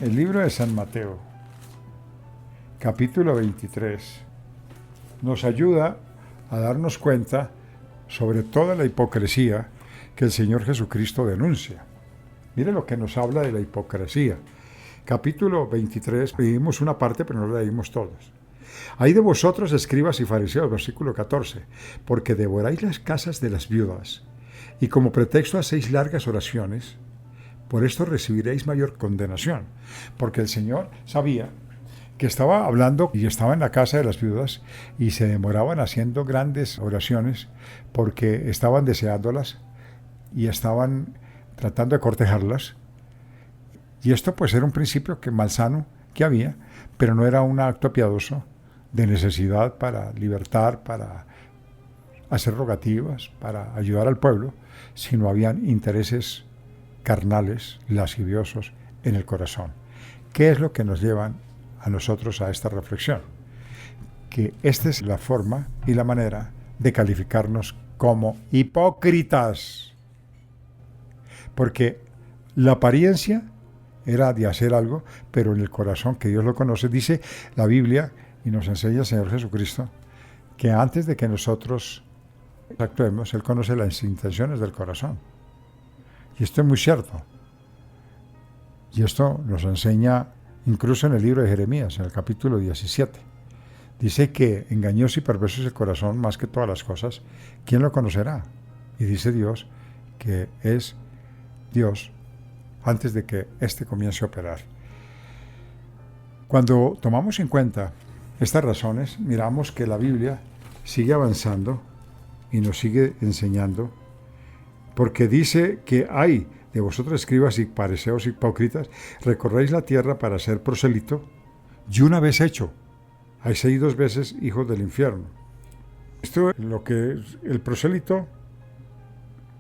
el libro de San Mateo, capítulo 23, nos ayuda a darnos cuenta sobre toda la hipocresía que el Señor Jesucristo denuncia. Mire lo que nos habla de la hipocresía. Capítulo 23, leímos una parte, pero no la leímos todos. Hay de vosotros, escribas y fariseos, versículo 14, porque devoráis las casas de las viudas, y como pretexto hacéis largas oraciones, por esto recibiréis mayor condenación. Porque el Señor sabía que estaba hablando y estaba en la casa de las viudas y se demoraban haciendo grandes oraciones porque estaban deseándolas y estaban tratando de cortejarlas. Y esto pues era un principio malsano que había, pero no era un acto piadoso de necesidad para libertar, para hacer rogativas, para ayudar al pueblo, sino habían intereses carnales, lasciviosos en el corazón. ¿Qué es lo que nos llevan a nosotros a esta reflexión? Que esta es la forma y la manera de calificarnos como hipócritas. Porque la apariencia era de hacer algo, pero en el corazón, que Dios lo conoce, dice la Biblia y nos enseña el Señor Jesucristo, que antes de que nosotros actuemos, Él conoce las intenciones del corazón. Y esto es muy cierto. Y esto nos enseña incluso en el libro de Jeremías, en el capítulo 17. Dice que engañoso y perverso es el corazón más que todas las cosas. ¿Quién lo conocerá? Y dice Dios que es Dios antes de que éste comience a operar. Cuando tomamos en cuenta estas razones, miramos que la Biblia sigue avanzando y nos sigue enseñando, porque dice que hay de vosotros, escribas y fariseos hipócritas, recorréis la tierra para ser prosélito, y una vez hecho, hay 2 veces hijos del infierno. Esto es lo que el prosélito,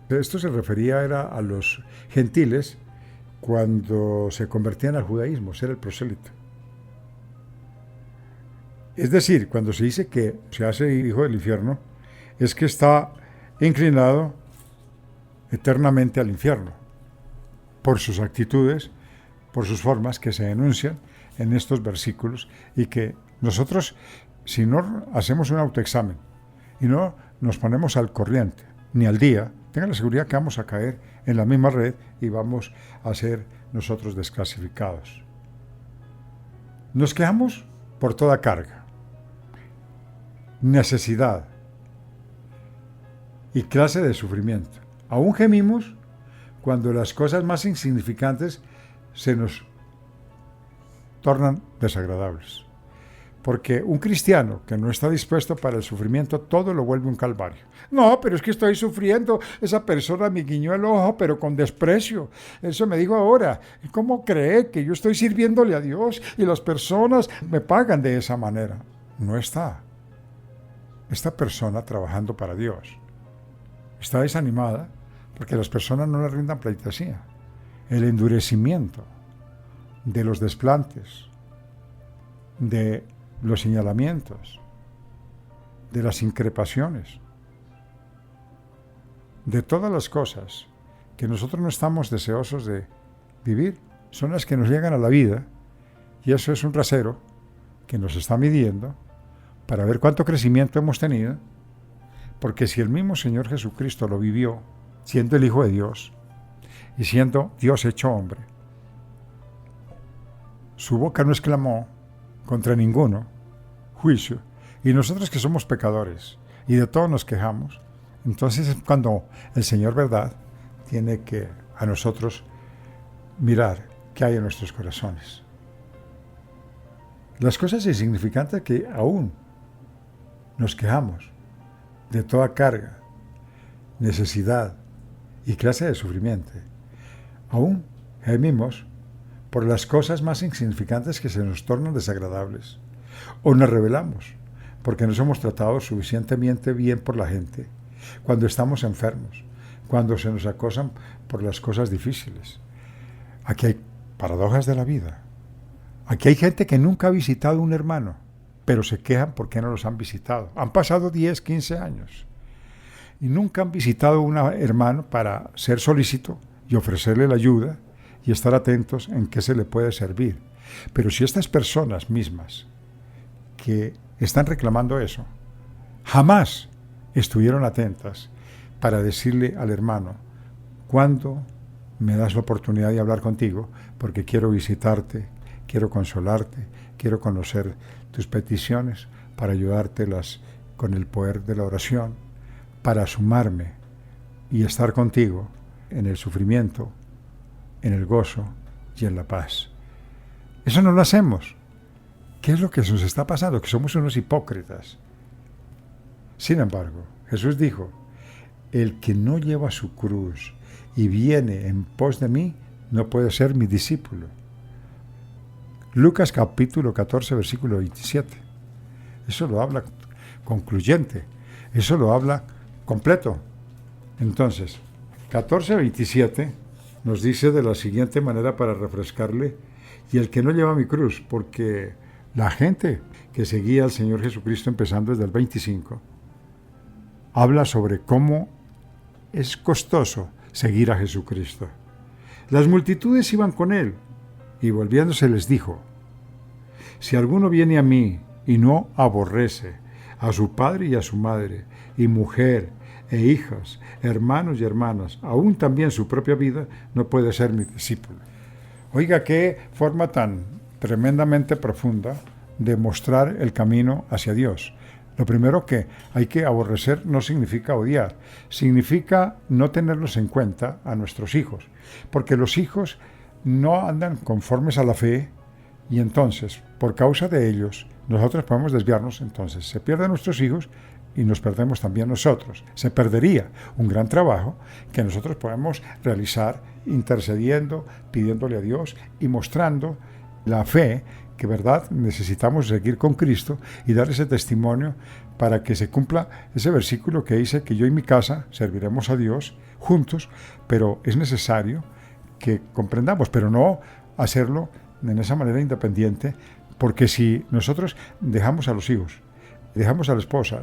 esto se refería era a los gentiles cuando se convertían al judaísmo, ser el prosélito. Es decir, cuando se dice que se hace hijo del infierno, es que está inclinado eternamente al infierno, por sus actitudes, por sus formas que se denuncian en estos versículos, y que nosotros, si no hacemos un autoexamen y no nos ponemos al corriente ni al día, tengan la seguridad que vamos a caer en la misma red y vamos a ser nosotros desclasificados. Nos quejamos por toda carga, necesidad y clase de sufrimiento. Aún gemimos cuando las cosas más insignificantes se nos tornan desagradables. Porque un cristiano que no está dispuesto para el sufrimiento, todo lo vuelve un calvario. No, pero es que estoy sufriendo. Esa persona me guiñó el ojo, pero con desprecio. Eso me dijo ahora. ¿Cómo cree que yo estoy sirviéndole a Dios y las personas me pagan de esa manera? No está esta persona trabajando para Dios. Está desanimada porque las personas no le rindan pleitesía. el endurecimiento de los desplantes, de los señalamientos, de las increpaciones, de todas las cosas que nosotros no estamos deseosos de vivir, son las que nos llegan a la vida, y eso es un rasero que nos está midiendo para ver cuánto crecimiento hemos tenido, porque si el mismo Señor Jesucristo lo vivió, siendo el Hijo de Dios y siendo Dios hecho hombre, su boca no exclamó contra ninguno juicio, y nosotros que somos pecadores y de todo nos quejamos, entonces es cuando el Señor, ¿verdad?, tiene que a nosotros mirar qué hay en nuestros corazones. Las cosas insignificantes que aún nos quejamos de toda carga, necesidad y clase de sufrimiento, aún gemimos por las cosas más insignificantes que se nos tornan desagradables, o nos rebelamos porque no somos tratados suficientemente bien por la gente, cuando estamos enfermos, cuando se nos acosan por las cosas difíciles. Aquí hay paradojas de la vida. Aquí hay gente que nunca ha visitado a un hermano, pero se quejan porque no los han visitado. Han pasado 10, 15 años y nunca han visitado a un hermano para ser solícito y ofrecerle la ayuda y estar atentos en qué se le puede servir. Pero si estas personas mismas que están reclamando eso jamás estuvieron atentas para decirle al hermano: ¿cuándo me das la oportunidad de hablar contigo? Porque quiero visitarte, quiero consolarte, quiero conocer tus peticiones para ayudártelas con el poder de la oración, para sumarme y estar contigo en el sufrimiento, en el gozo y en la paz. Eso no lo hacemos. ¿Qué es lo que nos está pasando? Que somos unos hipócritas. Sin embargo, Jesús dijo: el que no lleva su cruz y viene en pos de mí, no puede ser mi discípulo. Lucas capítulo 14, versículo 27. Eso lo habla concluyente. Eso lo habla completo. Entonces, 14:27 nos dice de la siguiente manera para refrescarle: y el que no lleva mi cruz, porque la gente que seguía al Señor Jesucristo, empezando desde el 25, habla sobre cómo es costoso seguir a Jesucristo. Las multitudes iban con él, y volviéndose les dijo: si alguno viene a mí y no aborrece a su padre y a su madre, y mujer, e hijas, hermanos y hermanas, aún también su propia vida, no puede ser mi discípulo. Oiga, qué forma tan tremendamente profunda de mostrar el camino hacia Dios. Lo primero que hay que aborrecer no significa odiar, significa no tenerlos en cuenta a nuestros hijos, porque los hijos no andan conformes a la fe, y entonces, por causa de ellos, nosotros podemos desviarnos. Entonces se pierden nuestros hijos y nos perdemos también nosotros. Se perdería un gran trabajo que nosotros podemos realizar intercediendo, pidiéndole a Dios y mostrando la fe que, verdad, necesitamos seguir con Cristo y dar ese testimonio para que se cumpla ese versículo que dice que yo y mi casa serviremos a Dios juntos, pero es necesario que comprendamos, pero no hacerlo en esa manera independiente, porque si nosotros dejamos a los hijos, dejamos a la esposa,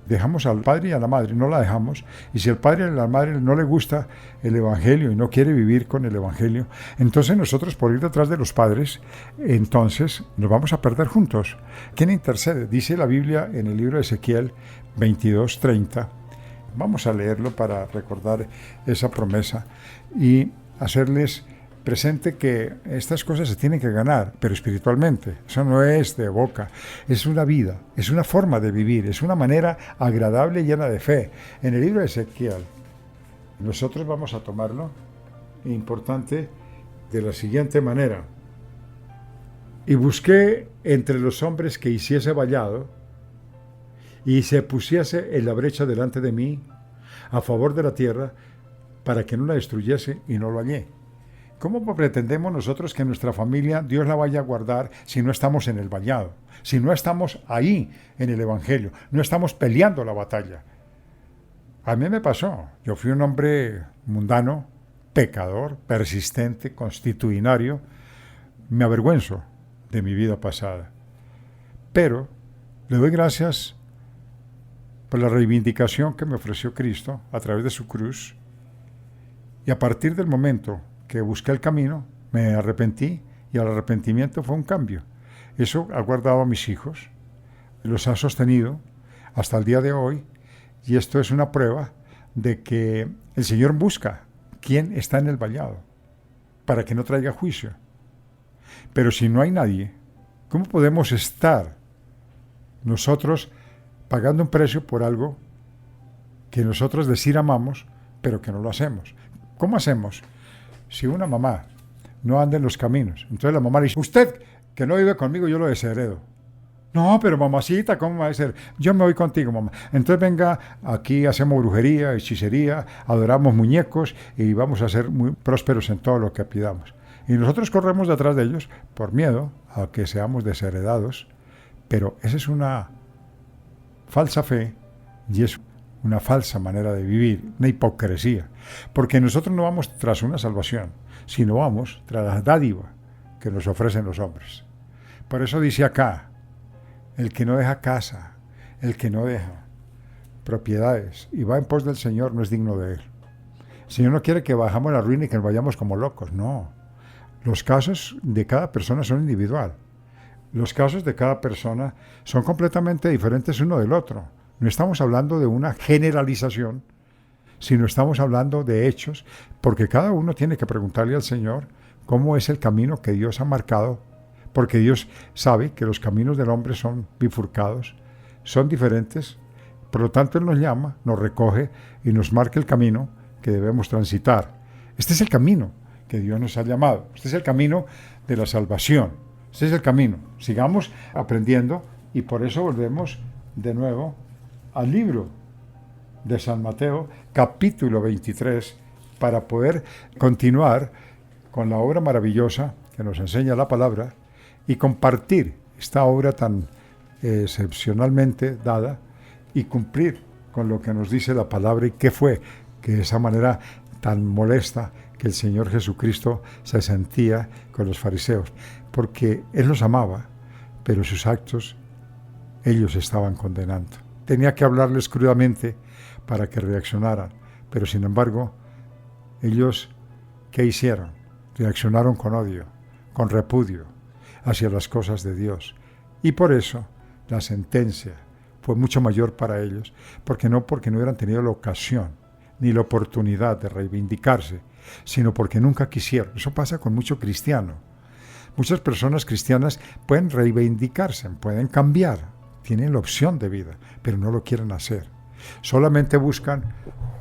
dejamos al padre y a la madre, no la dejamos, y si al padre y a la madre no le gusta el Evangelio y no quiere vivir con el Evangelio, entonces nosotros, por ir detrás de los padres, entonces nos vamos a perder juntos. ¿Quién intercede? Dice la Biblia en el libro de Ezequiel 22:30. Vamos a leerlo para recordar esa promesa y hacerles presente que estas cosas se tienen que ganar, pero espiritualmente. Eso no es de boca, es una vida, es una forma de vivir, es una manera agradable y llena de fe. En el libro de Ezequiel, nosotros vamos a tomarlo, importante, de la siguiente manera: y busqué entre los hombres que hiciese vallado y se pusiese en la brecha delante de mí a favor de la tierra, para que no la destruyese, y no lo hallé. ¿Cómo pretendemos nosotros que nuestra familia Dios la vaya a guardar si no estamos en el vallado? Si no estamos ahí en el Evangelio, no estamos peleando la batalla. A mí me pasó. Yo fui un hombre mundano, pecador, persistente, constitucionario, me avergüenzo de mi vida pasada. Pero le doy gracias por la reivindicación que me ofreció Cristo a través de su cruz. Y a partir del momento que busqué el camino, me arrepentí y el arrepentimiento fue un cambio. Eso ha guardado a mis hijos, los ha sostenido hasta el día de hoy, y esto es una prueba de que el Señor busca quién está en el vallado para que no traiga juicio. Pero si no hay nadie, ¿cómo podemos estar nosotros pagando un precio por algo que nosotros decir amamos, pero que no lo hacemos? ¿Cómo hacemos? Si una mamá no anda en los caminos, entonces la mamá le dice, usted que no vive conmigo, yo lo desheredo. No, pero mamacita, ¿cómo va a ser? Yo me voy contigo, mamá. Entonces venga, aquí hacemos brujería, hechicería, adoramos muñecos y vamos a ser muy prósperos en todo lo que pidamos. Y nosotros corremos detrás de ellos por miedo a que seamos desheredados, pero esa es una falsa fe y es una falsa manera de vivir, una hipocresía, porque nosotros no vamos tras una salvación, sino vamos tras la dádiva que nos ofrecen los hombres. Por eso dice acá, el que no deja casa, el que no deja propiedades y va en pos del Señor no es digno de Él. El Señor no quiere que bajamos la ruina y que nos vayamos como locos, no. Los casos de cada persona son individual. Los casos de cada persona son completamente diferentes uno del otro. No estamos hablando de una generalización, sino estamos hablando de hechos, porque cada uno tiene que preguntarle al Señor cómo es el camino que Dios ha marcado, porque Dios sabe que los caminos del hombre son bifurcados, son diferentes, por lo tanto Él nos llama, nos recoge y nos marca el camino que debemos transitar. Este es el camino que Dios nos ha llamado, este es el camino de la salvación, este es el camino. Sigamos aprendiendo y por eso volvemos de nuevo al libro de San Mateo, capítulo 23, para poder continuar con la obra maravillosa que nos enseña la palabra y compartir esta obra tan excepcionalmente dada y cumplir con lo que nos dice la palabra y qué fue que esa manera tan molesta que el Señor Jesucristo se sentía con los fariseos, porque Él los amaba, pero sus actos ellos estaban condenando. Tenía que hablarles crudamente para que reaccionaran, pero sin embargo, ellos, ¿qué hicieron? Reaccionaron con odio, con repudio hacia las cosas de Dios. Y por eso la sentencia fue mucho mayor para ellos, porque no hubieran tenido la ocasión ni la oportunidad de reivindicarse, sino porque nunca quisieron. Eso pasa con mucho cristiano. Muchas personas cristianas pueden reivindicarse, pueden cambiar, tienen la opción de vida, pero no lo quieren hacer. Solamente buscan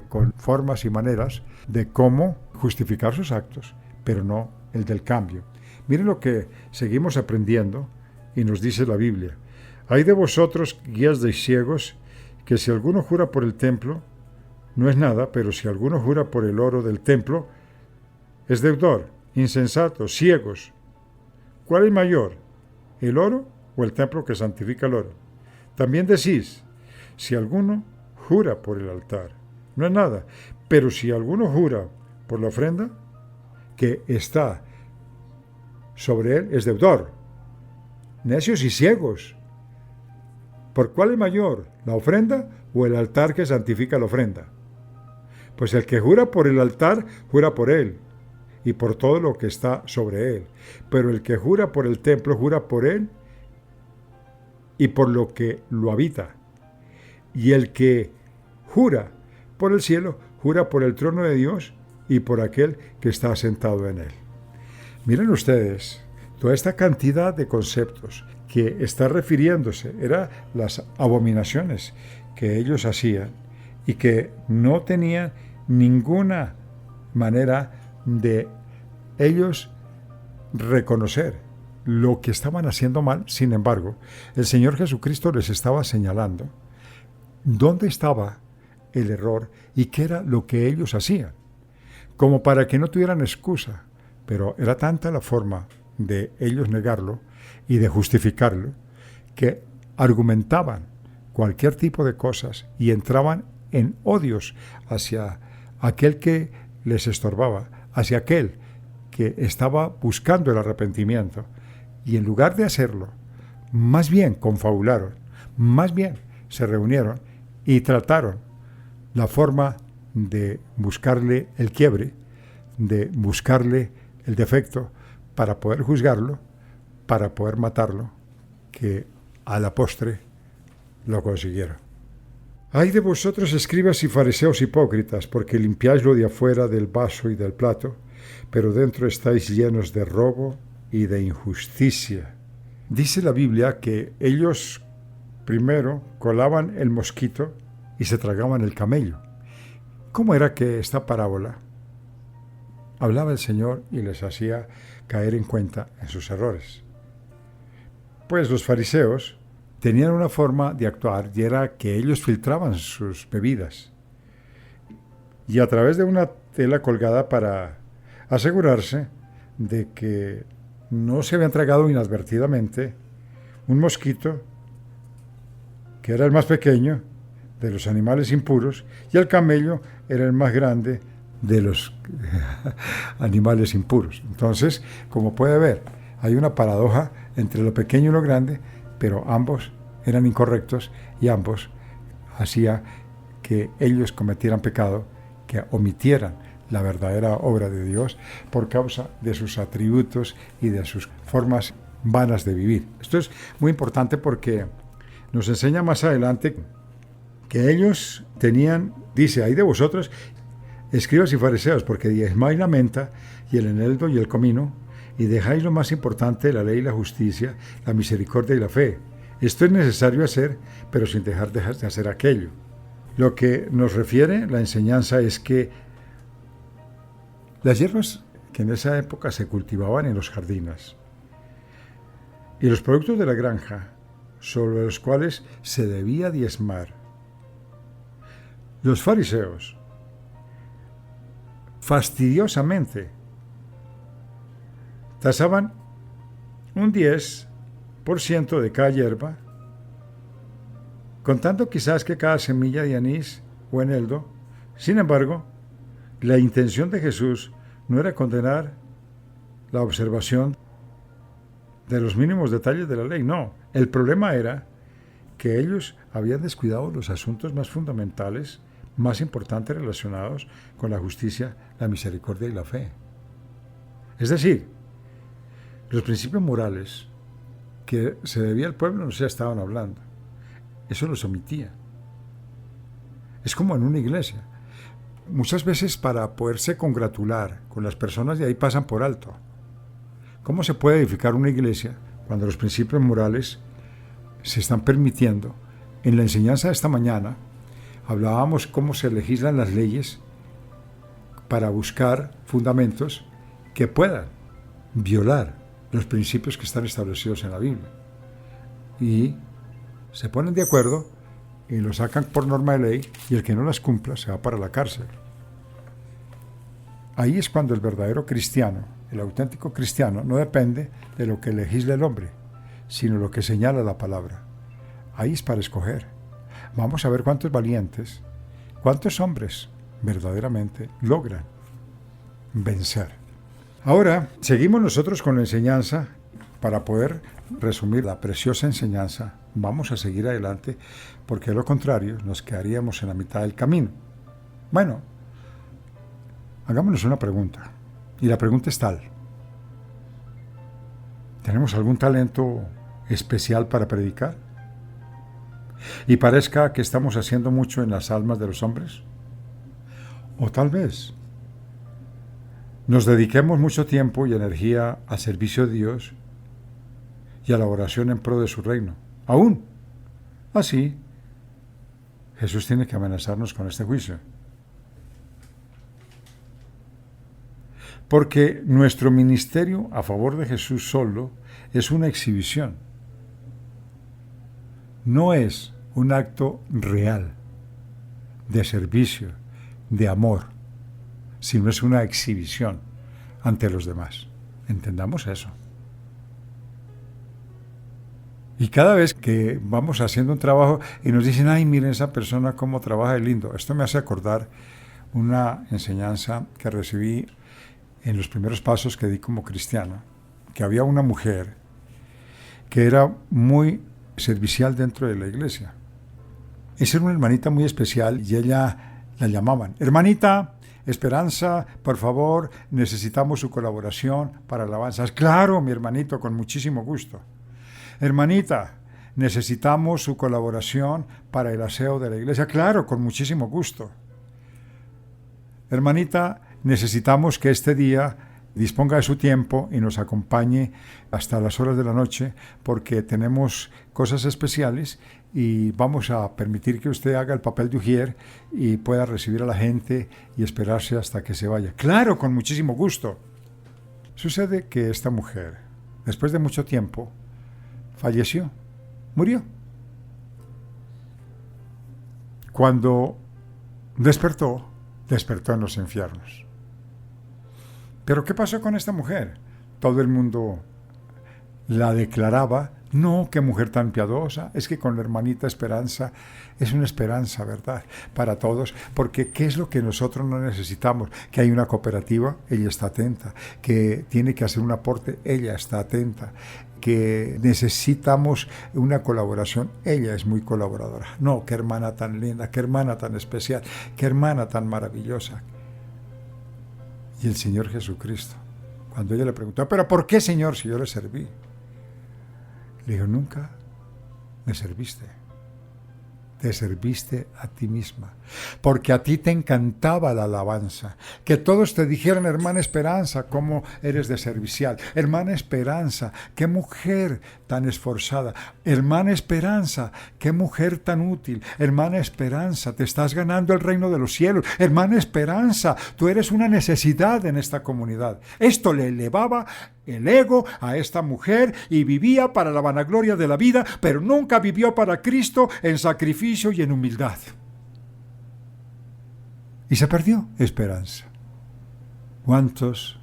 con formas y maneras de cómo justificar sus actos, pero no el del cambio. Miren lo que seguimos aprendiendo y nos dice la Biblia. Hay de vosotros, guías de ciegos, que si alguno jura por el templo, no es nada, pero si alguno jura por el oro del templo, es deudor, insensatos, ciegos. ¿Cuál es mayor, el oro o el templo que santifica el oro? También decís, si alguno jura por el altar, no es nada, pero si alguno jura por la ofrenda que está sobre él, es deudor. Necios y ciegos. ¿Por cuál es mayor, la ofrenda o el altar que santifica la ofrenda? Pues el que jura por el altar, jura por él y por todo lo que está sobre él. Pero el que jura por el templo, jura por él y por lo que lo habita. Y el que jura por el cielo, jura por el trono de Dios y por aquel que está sentado en él. Miren ustedes, toda esta cantidad de conceptos que está refiriéndose eran las abominaciones que ellos hacían y que no tenían ninguna manera de ellos reconocer lo que estaban haciendo mal. Sin embargo, el Señor Jesucristo les estaba señalando dónde estaba el error y qué era lo que ellos hacían, como para que no tuvieran excusa. Pero era tanta la forma de ellos negarlo y de justificarlo que argumentaban cualquier tipo de cosas y entraban en odios hacia aquel que les estorbaba, hacia aquel que estaba buscando el arrepentimiento. Y en lugar de hacerlo, más bien confabularon, más bien se reunieron y trataron la forma de buscarle el quiebre, de buscarle el defecto para poder juzgarlo, para poder matarlo, que a la postre lo consiguieron. Ay de vosotros, escribas y fariseos hipócritas, porque limpiáis lo de afuera del vaso y del plato, pero dentro estáis llenos de robo y de injusticia. Dice la Biblia que ellos primero colaban el mosquito y se tragaban el camello. ¿Cómo era que esta parábola hablaba el Señor y les hacía caer en cuenta en sus errores? Pues los fariseos tenían una forma de actuar y era que ellos filtraban sus bebidas y a través de una tela colgada para asegurarse de que no se habían tragado inadvertidamente un mosquito que era el más pequeño de los animales impuros y el camello era el más grande de los animales impuros. Entonces, como puede ver, hay una paradoja entre lo pequeño y lo grande, pero ambos eran incorrectos y ambos hacía que ellos cometieran pecado, que omitieran la verdadera obra de Dios por causa de sus atributos y de sus formas vanas de vivir. Esto es muy importante porque nos enseña más adelante que ellos tenían, dice, ay de vosotros, escribas y fariseos, porque diezmáis la menta y el eneldo y el comino, y dejáis lo más importante de la ley y la justicia, la misericordia y la fe. Esto es necesario hacer, pero sin dejar de hacer aquello. Lo que nos refiere la enseñanza es que las hierbas que en esa época se cultivaban en los jardines y los productos de la granja sobre los cuales se debía diezmar, los fariseos fastidiosamente tasaban un 10% de cada hierba, contando quizás que cada semilla de anís o eneldo. Sin embargo, la intención de Jesús no era condenar la observación de los mínimos detalles de la ley, no. El problema era que ellos habían descuidado los asuntos más fundamentales, más importantes relacionados con la justicia, la misericordia y la fe. Es decir, los principios morales que se debía al pueblo no se estaban hablando. Eso los omitía. Es como en una iglesia. Muchas veces para poderse congratular con las personas de ahí pasan por alto. ¿Cómo se puede edificar una iglesia cuando los principios morales se están permitiendo? En la enseñanza de esta mañana hablábamos cómo se legislan las leyes para buscar fundamentos que puedan violar los principios que están establecidos en la Biblia. Y se ponen de acuerdo y lo sacan por norma de ley y el que no las cumpla se va para la cárcel. Ahí es cuando el verdadero cristiano, el auténtico cristiano, no depende de lo que legisla el hombre, sino lo que señala la palabra. Ahí es para escoger. Vamos a ver cuántos valientes, cuántos hombres verdaderamente logran vencer. Ahora, seguimos nosotros con la enseñanza. Para poder resumir la preciosa enseñanza, vamos a seguir adelante, porque de lo contrario nos quedaríamos en la mitad del camino. Bueno, hagámonos una pregunta, y la pregunta es tal: ¿tenemos algún talento especial para predicar? ¿Y parezca que estamos haciendo mucho en las almas de los hombres? O tal vez nos dediquemos mucho tiempo y energía al servicio de Dios y a la oración en pro de su reino. Aún así, Jesús tiene que amenazarnos con este juicio. Porque nuestro ministerio a favor de Jesús solo es una exhibición. No es un acto real de servicio, de amor, sino es una exhibición ante los demás. Entendamos eso. Y cada vez que vamos haciendo un trabajo y nos dicen, ay, miren esa persona cómo trabaja de lindo. Esto me hace acordar una enseñanza que recibí en los primeros pasos que di como cristiano, que había una mujer que era muy servicial dentro de la iglesia. Esa era una hermanita muy especial y ella la llamaban: hermanita Esperanza, por favor, necesitamos su colaboración para alabanzas. Claro, mi hermanito, con muchísimo gusto. Hermanita, necesitamos su colaboración para el aseo de la iglesia. Claro, con muchísimo gusto. Hermanita, necesitamos que este día disponga de su tiempo y nos acompañe hasta las horas de la noche, porque tenemos cosas especiales y vamos a permitir que usted haga el papel de ujier y pueda recibir a la gente y esperarse hasta que se vaya. Claro, con muchísimo gusto. Sucede que esta mujer, después de mucho tiempo, falleció, murió. Cuando despertó en los infiernos. ¿Pero qué pasó con esta mujer? Todo el mundo la declaraba: no, qué mujer tan piadosa, es que con la hermanita Esperanza es una esperanza, ¿verdad?, para todos, porque ¿qué es lo que nosotros no necesitamos? Que hay una cooperativa, ella está atenta, que tiene que hacer un aporte, ella está atenta, que necesitamos una colaboración, ella es muy colaboradora. No, qué hermana tan linda, qué hermana tan especial, qué hermana tan maravillosa. Y el Señor Jesucristo, cuando ella le preguntó: ¿pero por qué, Señor, si yo le serví? Le dijo: nunca me serviste. Te serviste a ti misma, porque a ti te encantaba la alabanza. Que todos te dijeran: hermana Esperanza, cómo eres de servicial. Hermana Esperanza, qué mujer tan esforzada. Hermana Esperanza, qué mujer tan útil. Hermana Esperanza, te estás ganando el reino de los cielos. Hermana Esperanza, tú eres una necesidad en esta comunidad. Esto le elevaba el ego a esta mujer y vivía para la vanagloria de la vida, pero nunca vivió para Cristo en sacrificio y en humildad. Y se perdió Esperanza. ¿Cuántas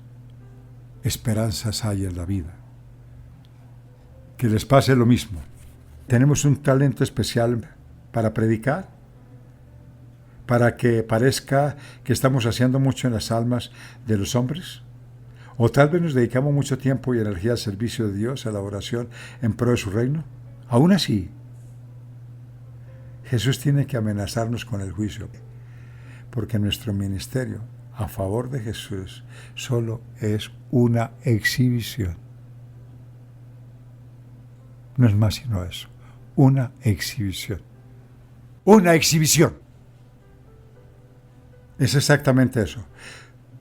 esperanzas hay en la vida? Que les pase lo mismo. Tenemos un talento especial para predicar, para que parezca que estamos haciendo mucho en las almas de los hombres. O tal vez nos dedicamos mucho tiempo y energía al servicio de Dios, a la oración en pro de su reino. Aún así, Jesús tiene que amenazarnos con el juicio, porque nuestro ministerio a favor de Jesús solo es una exhibición. No es más sino eso, una exhibición. ¡Una exhibición! Es exactamente eso.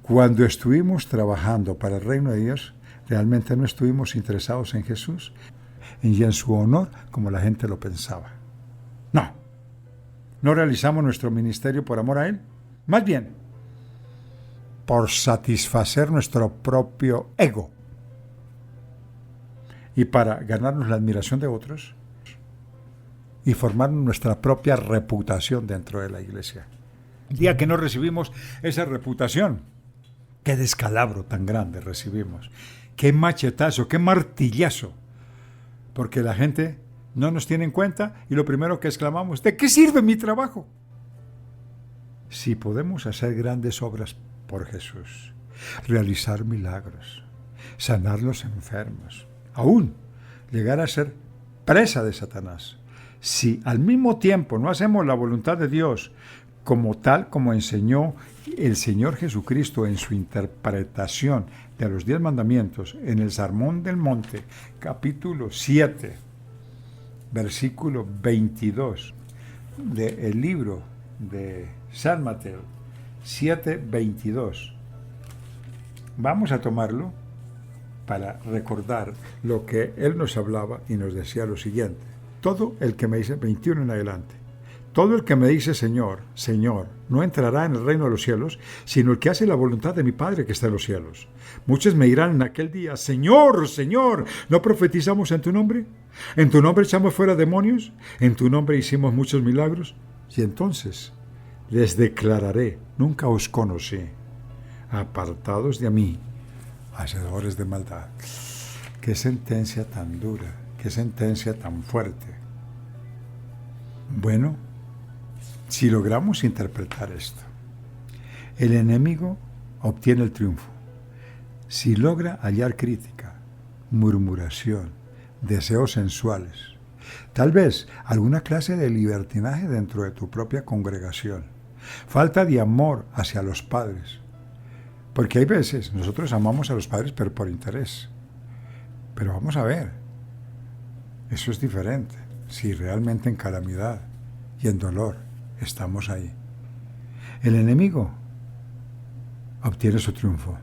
Cuando estuvimos trabajando para el reino de Dios, realmente no estuvimos interesados en Jesús y en su honor como la gente lo pensaba. No realizamos nuestro ministerio por amor a Él, más bien por satisfacer nuestro propio ego y para ganarnos la admiración de otros y formar nuestra propia reputación dentro de la iglesia. El día que no recibimos esa reputación, qué descalabro tan grande recibimos, qué machetazo, qué martillazo, porque la gente no nos tiene en cuenta y lo primero que exclamamos: ¿de qué sirve mi trabajo? Si podemos hacer grandes obras por Jesús, realizar milagros, sanar los enfermos, aún llegar a ser presa de Satanás, si al mismo tiempo no hacemos la voluntad de Dios como tal como enseñó el Señor Jesucristo en su interpretación de los 10 mandamientos en el Sermón del Monte, capítulo 7, versículo 22 del libro de San Mateo, 7:22. Vamos a tomarlo para recordar lo que Él nos hablaba y nos decía lo siguiente: todo el que me dice, 21 en adelante, todo el que me dice Señor, Señor, no entrará en el reino de los cielos, sino el que hace la voluntad de mi Padre que está en los cielos. Muchos me dirán en aquel día: Señor, Señor, ¿no profetizamos en tu nombre? ¿En tu nombre echamos fuera demonios? ¿En tu nombre hicimos muchos milagros? Y entonces les declararé: nunca os conocí, apartados de mí, hacedores de maldad. Qué sentencia tan dura, qué sentencia tan fuerte. Bueno, si logramos interpretar esto, el enemigo obtiene el triunfo. Si logra hallar crítica, murmuración, deseos sensuales, tal vez alguna clase de libertinaje dentro de tu propia congregación, falta de amor hacia los padres, porque hay veces nosotros amamos a los padres pero por interés. Pero vamos a ver, eso es diferente, si realmente en calamidad y en dolor estamos ahí. El enemigo obtiene su triunfo.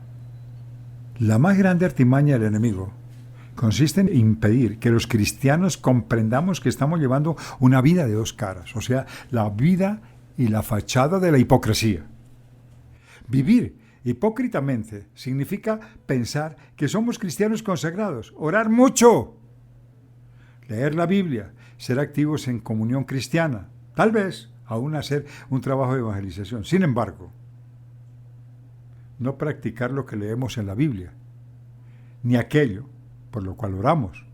La más grande artimaña del enemigo consiste en impedir que los cristianos comprendamos que estamos llevando una vida de dos caras, o sea, la vida y la fachada de la hipocresía. Vivir hipócritamente significa pensar que somos cristianos consagrados, orar mucho, leer la Biblia, ser activos en comunión cristiana, tal vez aún hacer un trabajo de evangelización. Sin embargo, no practicar lo que leemos en la Biblia, ni aquello por lo cual oramos,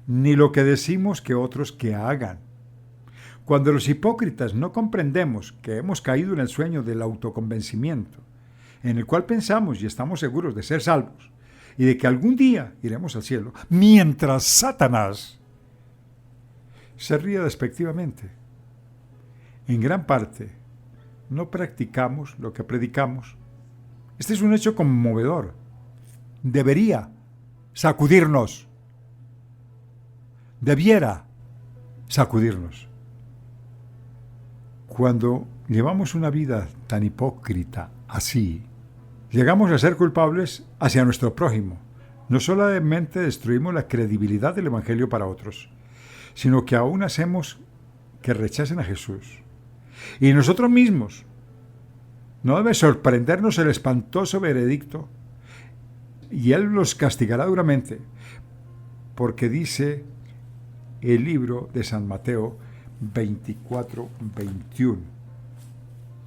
ni lo que decimos que otros que hagan. Cuando los hipócritas no comprendemos que hemos caído en el sueño del autoconvencimiento, en el cual pensamos y estamos seguros de ser salvos y de que algún día iremos al cielo, mientras Satanás se ríe despectivamente, en gran parte no practicamos lo que predicamos. Este es un hecho conmovedor. Debería sacudirnos. Debiera sacudirnos. Cuando llevamos una vida tan hipócrita así, llegamos a ser culpables hacia nuestro prójimo. No solamente destruimos la credibilidad del Evangelio para otros, sino que aún hacemos que rechacen a Jesús. Y nosotros mismos. No debe sorprendernos el espantoso veredicto, y Él los castigará duramente, porque dice el libro de San Mateo 24:21.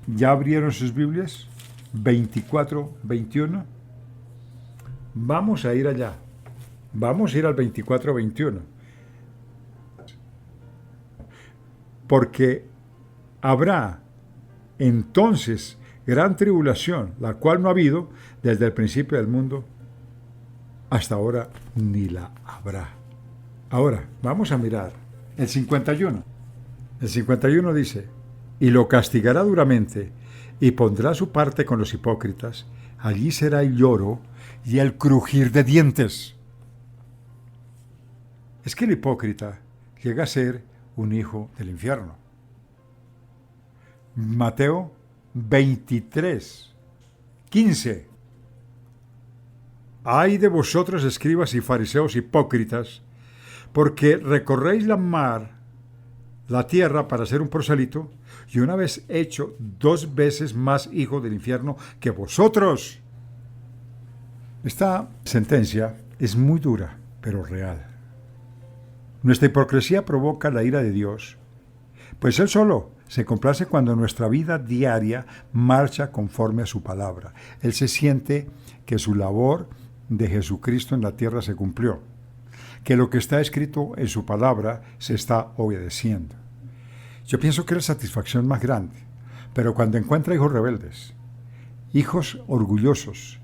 ¿Ya abrieron sus Biblias? 24:21. Vamos a ir allá. Vamos a ir al 24:21. Porque habrá entonces gran tribulación, la cual no ha habido desde el principio del mundo hasta ahora, ni la habrá. Ahora, vamos a mirar el 51. El 51 dice: y lo castigará duramente, y pondrá su parte con los hipócritas. Allí será el lloro y el crujir de dientes. Es que el hipócrita llega a ser un hijo del infierno. Mateo 23:15. Ay de vosotros, escribas y fariseos hipócritas, porque recorréis la tierra para ser un prosélito, y una vez hecho 2 veces más hijo del infierno que vosotros. Esta sentencia es muy dura, pero real. Nuestra hipocresía provoca la ira de Dios, pues Él solo se complace cuando nuestra vida diaria marcha conforme a su palabra. Él se siente que su labor de Jesucristo en la tierra se cumplió, que lo que está escrito en su palabra se está obedeciendo. Yo pienso que es la satisfacción más grande, pero cuando encuentra hijos rebeldes, hijos orgullosos,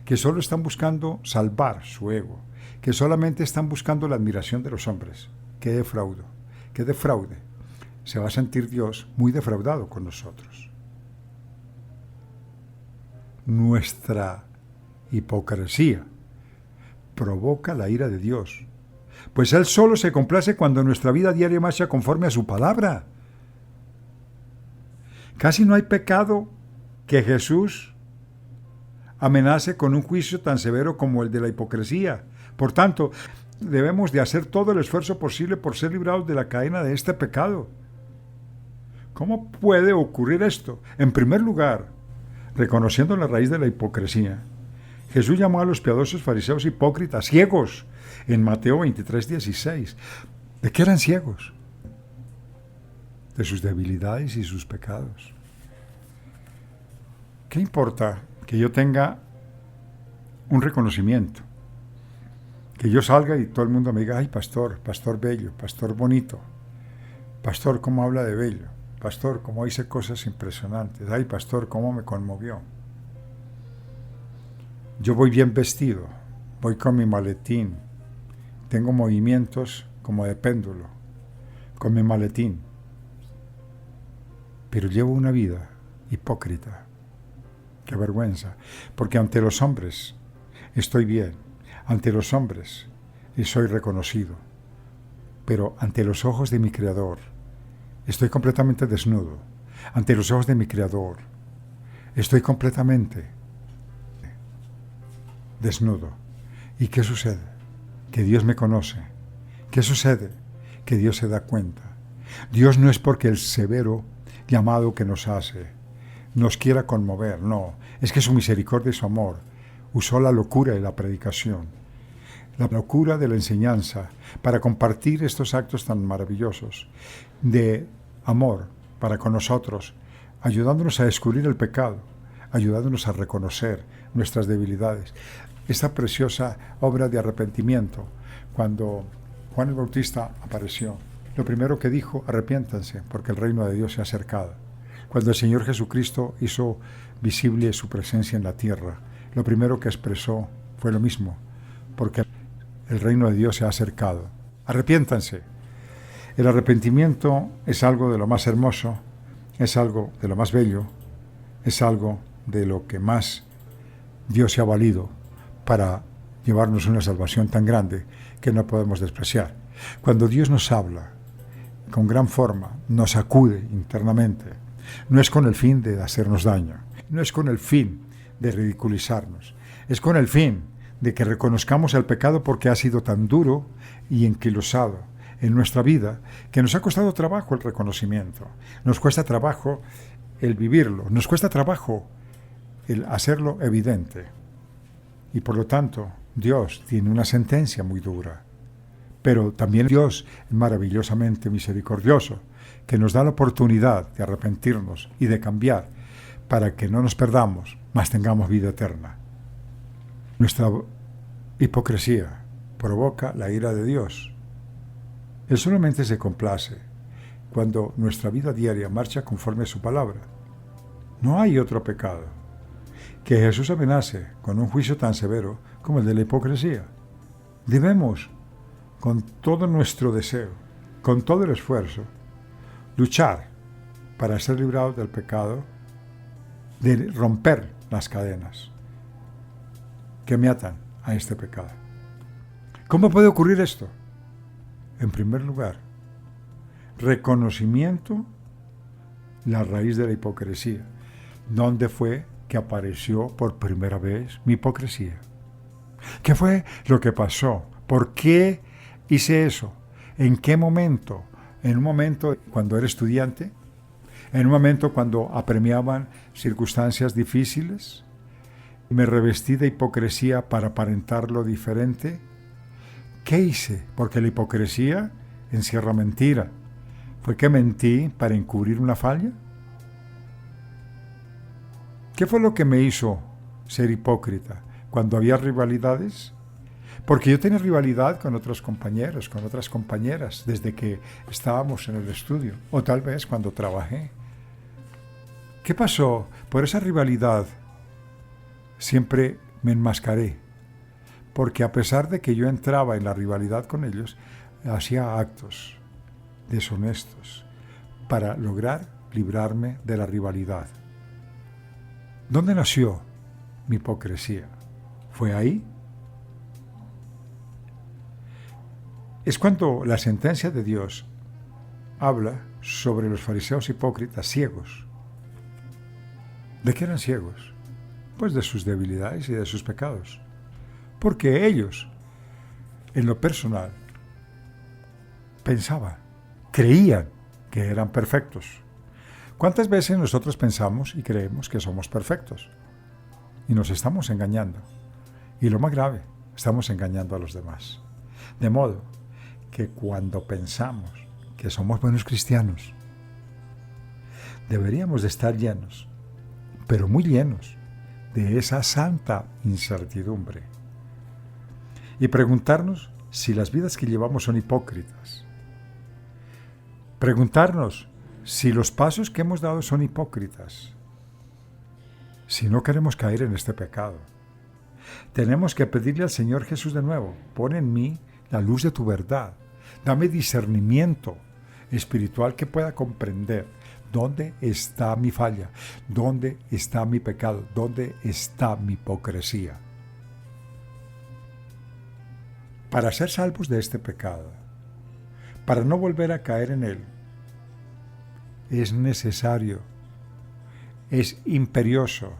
que solo están buscando salvar su ego, que solamente están buscando la admiración de los hombres, qué defraude, se va a sentir Dios muy defraudado con nosotros. Nuestra hipocresía provoca la ira de Dios, pues Él solo se complace cuando nuestra vida diaria marcha conforme a su palabra. Casi no hay pecado que Jesús amenace con un juicio tan severo como el de la hipocresía. Por tanto, debemos de hacer todo el esfuerzo posible por ser librados de la cadena de este pecado. ¿Cómo puede ocurrir esto? En primer lugar, reconociendo la raíz de la hipocresía, Jesús llamó a los piadosos fariseos hipócritas, ciegos, en Mateo 23:16. ¿De qué eran ciegos? De sus debilidades y sus pecados. ¿Qué importa que yo tenga un reconocimiento? Que yo salga y todo el mundo me diga: ay, pastor, pastor bello, pastor bonito, pastor, cómo habla de bello, pastor, cómo dice cosas impresionantes, ay, pastor, cómo me conmovió. Yo voy bien vestido, voy con mi maletín, tengo movimientos como de péndulo, con mi maletín, pero llevo una vida hipócrita. Qué vergüenza, porque ante los hombres estoy bien, ante los hombres soy reconocido, pero ante los ojos de mi Creador estoy completamente desnudo, ante los ojos de mi Creador estoy completamente desnudo. ¿Y qué sucede? Que Dios me conoce. ¿Qué sucede? Que Dios se da cuenta. Dios no es porque el severo llamado que nos hace nos quiera conmover, no, es que su misericordia y su amor usó la locura de la predicación, la locura de la enseñanza, para compartir estos actos tan maravillosos de amor para con nosotros, ayudándonos a descubrir el pecado, ayudándonos a reconocer nuestras debilidades. Esta preciosa obra de arrepentimiento, cuando Juan el Bautista apareció, lo primero que dijo: arrepiéntanse, porque el reino de Dios se ha acercado. Cuando el Señor Jesucristo hizo visible su presencia en la tierra, lo primero que expresó fue lo mismo: porque el reino de Dios se ha acercado. Arrepiéntanse. El arrepentimiento es algo de lo más hermoso, es algo de lo más bello, es algo de lo que más Dios se ha valido para llevarnos una salvación tan grande que no podemos despreciar. Cuando Dios nos habla con gran forma, nos acude internamente, no es con el fin de hacernos daño, no es con el fin de ridiculizarnos, es con el fin de que reconozcamos el pecado, porque ha sido tan duro y enquilosado en nuestra vida que nos ha costado trabajo el reconocimiento, nos cuesta trabajo el vivirlo, nos cuesta trabajo el hacerlo evidente. Y por lo tanto, Dios tiene una sentencia muy dura. Pero también Dios es maravillosamente misericordioso, que nos da la oportunidad de arrepentirnos y de cambiar para que no nos perdamos, mas tengamos vida eterna. Nuestra hipocresía provoca la ira de Dios. Él solamente se complace cuando nuestra vida diaria marcha conforme a su palabra. No hay otro pecado que Jesús amenace con un juicio tan severo como el de la hipocresía. Debemos, con todo nuestro deseo, con todo el esfuerzo, luchar para ser librados del pecado, de romper las cadenas que me atan a este pecado. ¿Cómo puede ocurrir esto? En primer lugar, reconocimiento, la raíz de la hipocresía. ¿Dónde fue que apareció por primera vez mi hipocresía? ¿Qué fue lo que pasó? ¿Por qué hice eso? ¿En qué momento? ¿En un momento cuando era estudiante? ¿En un momento cuando apremiaban circunstancias difíciles? ¿Me revestí de hipocresía para aparentar lo diferente? ¿Qué hice? Porque la hipocresía encierra mentira. ¿Fue que mentí para encubrir una falla? ¿Qué fue lo que me hizo ser hipócrita? ¿Cuando había rivalidades? Porque yo tenía rivalidad con otros compañeros, con otras compañeras, desde que estábamos en el estudio, o tal vez cuando trabajé. ¿Qué pasó? Por esa rivalidad siempre me enmascaré, porque a pesar de que yo entraba en la rivalidad con ellos, hacía actos deshonestos para lograr librarme de la rivalidad. ¿Dónde nació mi hipocresía? ¿Fue ahí? Es cuando la sentencia de Dios habla sobre los fariseos hipócritas ciegos. ¿De qué eran ciegos? Pues de sus debilidades y de sus pecados. Porque ellos, en lo personal, pensaban, creían que eran perfectos. ¿Cuántas veces nosotros pensamos y creemos que somos perfectos? Y nos estamos engañando. Y lo más grave, estamos engañando a los demás. De modo que cuando pensamos que somos buenos cristianos, deberíamos de estar llenos, pero muy llenos, de esa santa incertidumbre. Y preguntarnos si las vidas que llevamos son hipócritas. Preguntarnos si los pasos que hemos dado son hipócritas. Si no queremos caer en este pecado. tenemos que pedirle al Señor Jesús de nuevo, pon en mí la luz de tu verdad, dame discernimiento espiritual que pueda comprender dónde está mi falla, dónde está mi pecado, dónde está mi hipocresía. Para ser salvos de este pecado, para no volver a caer en él, es necesario, es imperioso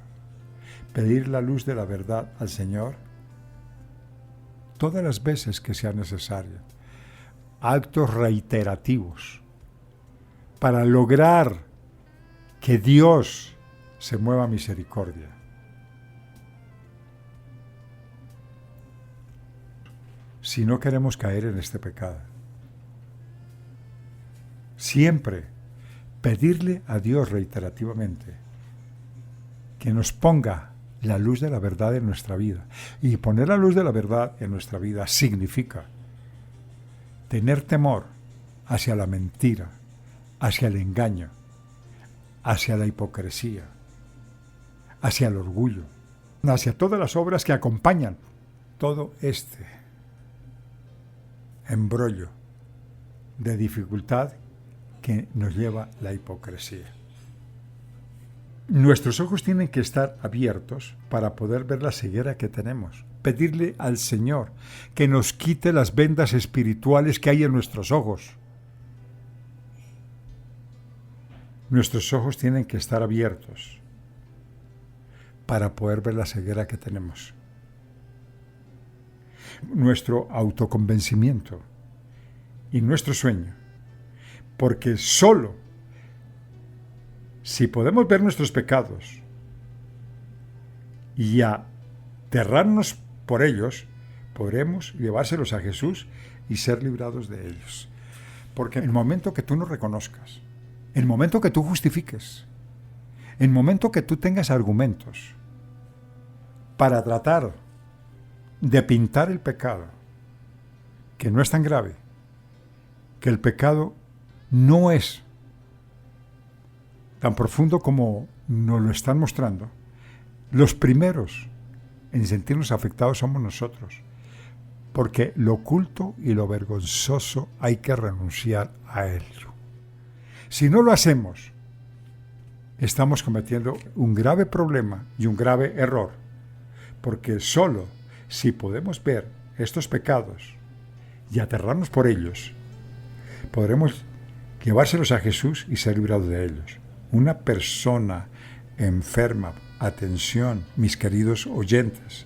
pedir la luz de la verdad al Señor todas las veces que sea necesario. Actos reiterativos para lograr que Dios se mueva a misericordia. Si no queremos caer en este pecado, siempre pedirle a Dios reiterativamente que nos ponga la luz de la verdad en nuestra vida. Y poner la luz de la verdad en nuestra vida significa tener temor hacia la mentira, hacia el engaño, hacia la hipocresía, hacia el orgullo, hacia todas las obras que acompañan todo este embrollo de dificultad que nos lleva la hipocresía. Nuestros ojos tienen que estar abiertos para poder ver la ceguera que tenemos. Pedirle al Señor que nos quite las vendas espirituales que hay en nuestros ojos. Nuestros ojos tienen que estar abiertos para poder ver la ceguera que tenemos. Nuestro autoconvencimiento y nuestro sueño, porque solo si podemos ver nuestros pecados y aterrarnos por ellos, podremos llevárselos a Jesús y ser librados de ellos. Porque en el momento que tú no reconozcas, en el momento que tú justifiques, en el momento que tú tengas argumentos para tratar de pintar el pecado, que no es tan grave, que el pecado no es tan profundo como nos lo están mostrando, los primeros en sentirnos afectados somos nosotros, porque lo oculto y lo vergonzoso hay que renunciar a ello. Si no lo hacemos, estamos cometiendo un grave problema y un grave error, porque solo si podemos ver estos pecados y aterrarnos por ellos, podremos llevárselos a Jesús y ser librados de ellos. Una persona enferma, atención, mis queridos oyentes,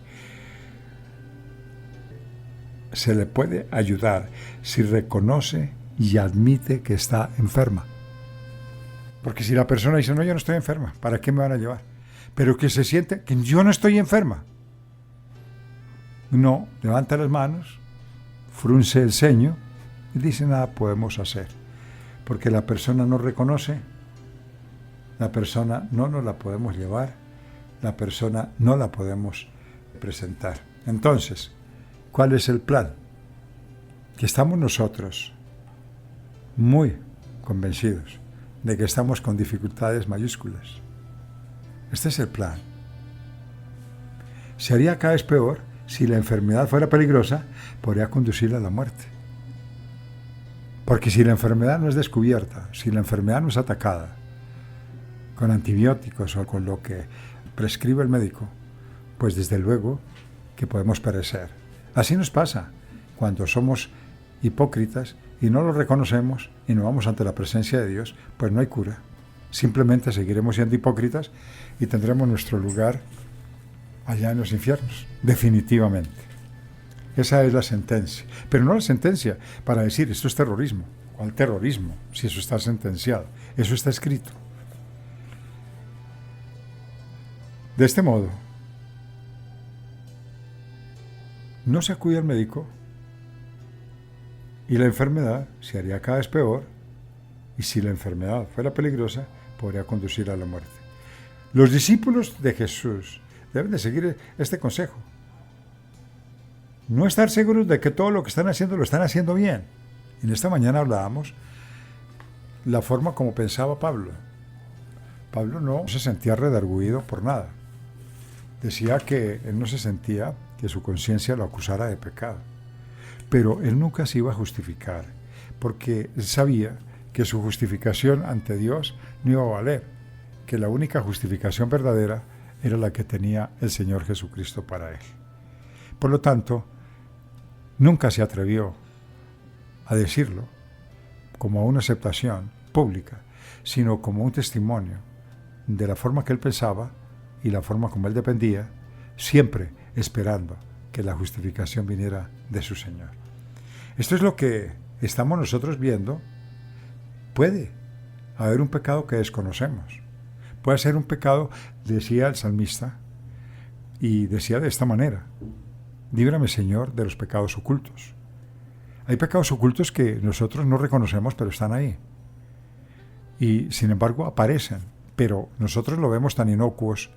se le puede ayudar si reconoce y admite que está enferma. Porque si la persona dice, no, yo no estoy enferma, ¿para qué me van a llevar? Pero que se siente que yo no estoy enferma. No, levanta las manos, frunce el ceño y dice, nada podemos hacer. Porque la persona no reconoce, la persona no nos la podemos llevar, la persona no la podemos presentar. Entonces, ¿cuál es el plan? Que estamos nosotros muy convencidos de que estamos con dificultades mayúsculas. Este es el plan. Sería cada vez peor si la enfermedad fuera peligrosa, podría conducirla a la muerte. Porque si la enfermedad no es descubierta, si la enfermedad no es atacada, con antibióticos o con lo que prescribe el médico, pues desde luego que podemos perecer. Así nos pasa cuando somos hipócritas y no lo reconocemos y no vamos ante la presencia de Dios, pues no hay cura. Simplemente seguiremos siendo hipócritas y tendremos nuestro lugar allá en los infiernos, definitivamente. Esa es la sentencia. Pero no la sentencia para decir esto es terrorismo. ¿Cuál terrorismo? Si eso está sentenciado. Eso está escrito. De este modo, no se acude al médico y la enfermedad se haría cada vez peor, y si la enfermedad fuera peligrosa, podría conducir a la muerte. Los discípulos de Jesús deben de seguir este consejo. No estar seguros de que todo lo que están haciendo lo están haciendo bien. En esta mañana hablábamos la forma como pensaba Pablo. Pablo no se sentía redarguido por nada. decía que él no se sentía que su conciencia lo acusara de pecado, pero él nunca se iba a justificar, porque él sabía que su justificación ante Dios no iba a valer, que la única justificación verdadera era la que tenía el Señor Jesucristo para él. Por lo tanto, nunca se atrevió a decirlo como una aceptación pública, sino como un testimonio de la forma que él pensaba y la forma como él dependía, siempre esperando que la justificación viniera de su Señor. Esto es lo que estamos nosotros viendo. Puede haber un pecado que desconocemos. Puede ser un pecado, decía el salmista, y decía de esta manera: líbrame, Señor, de los pecados ocultos. Hay pecados ocultos que nosotros no reconocemos, pero están ahí. Y sin embargo aparecen, pero nosotros lo vemos tan inocuos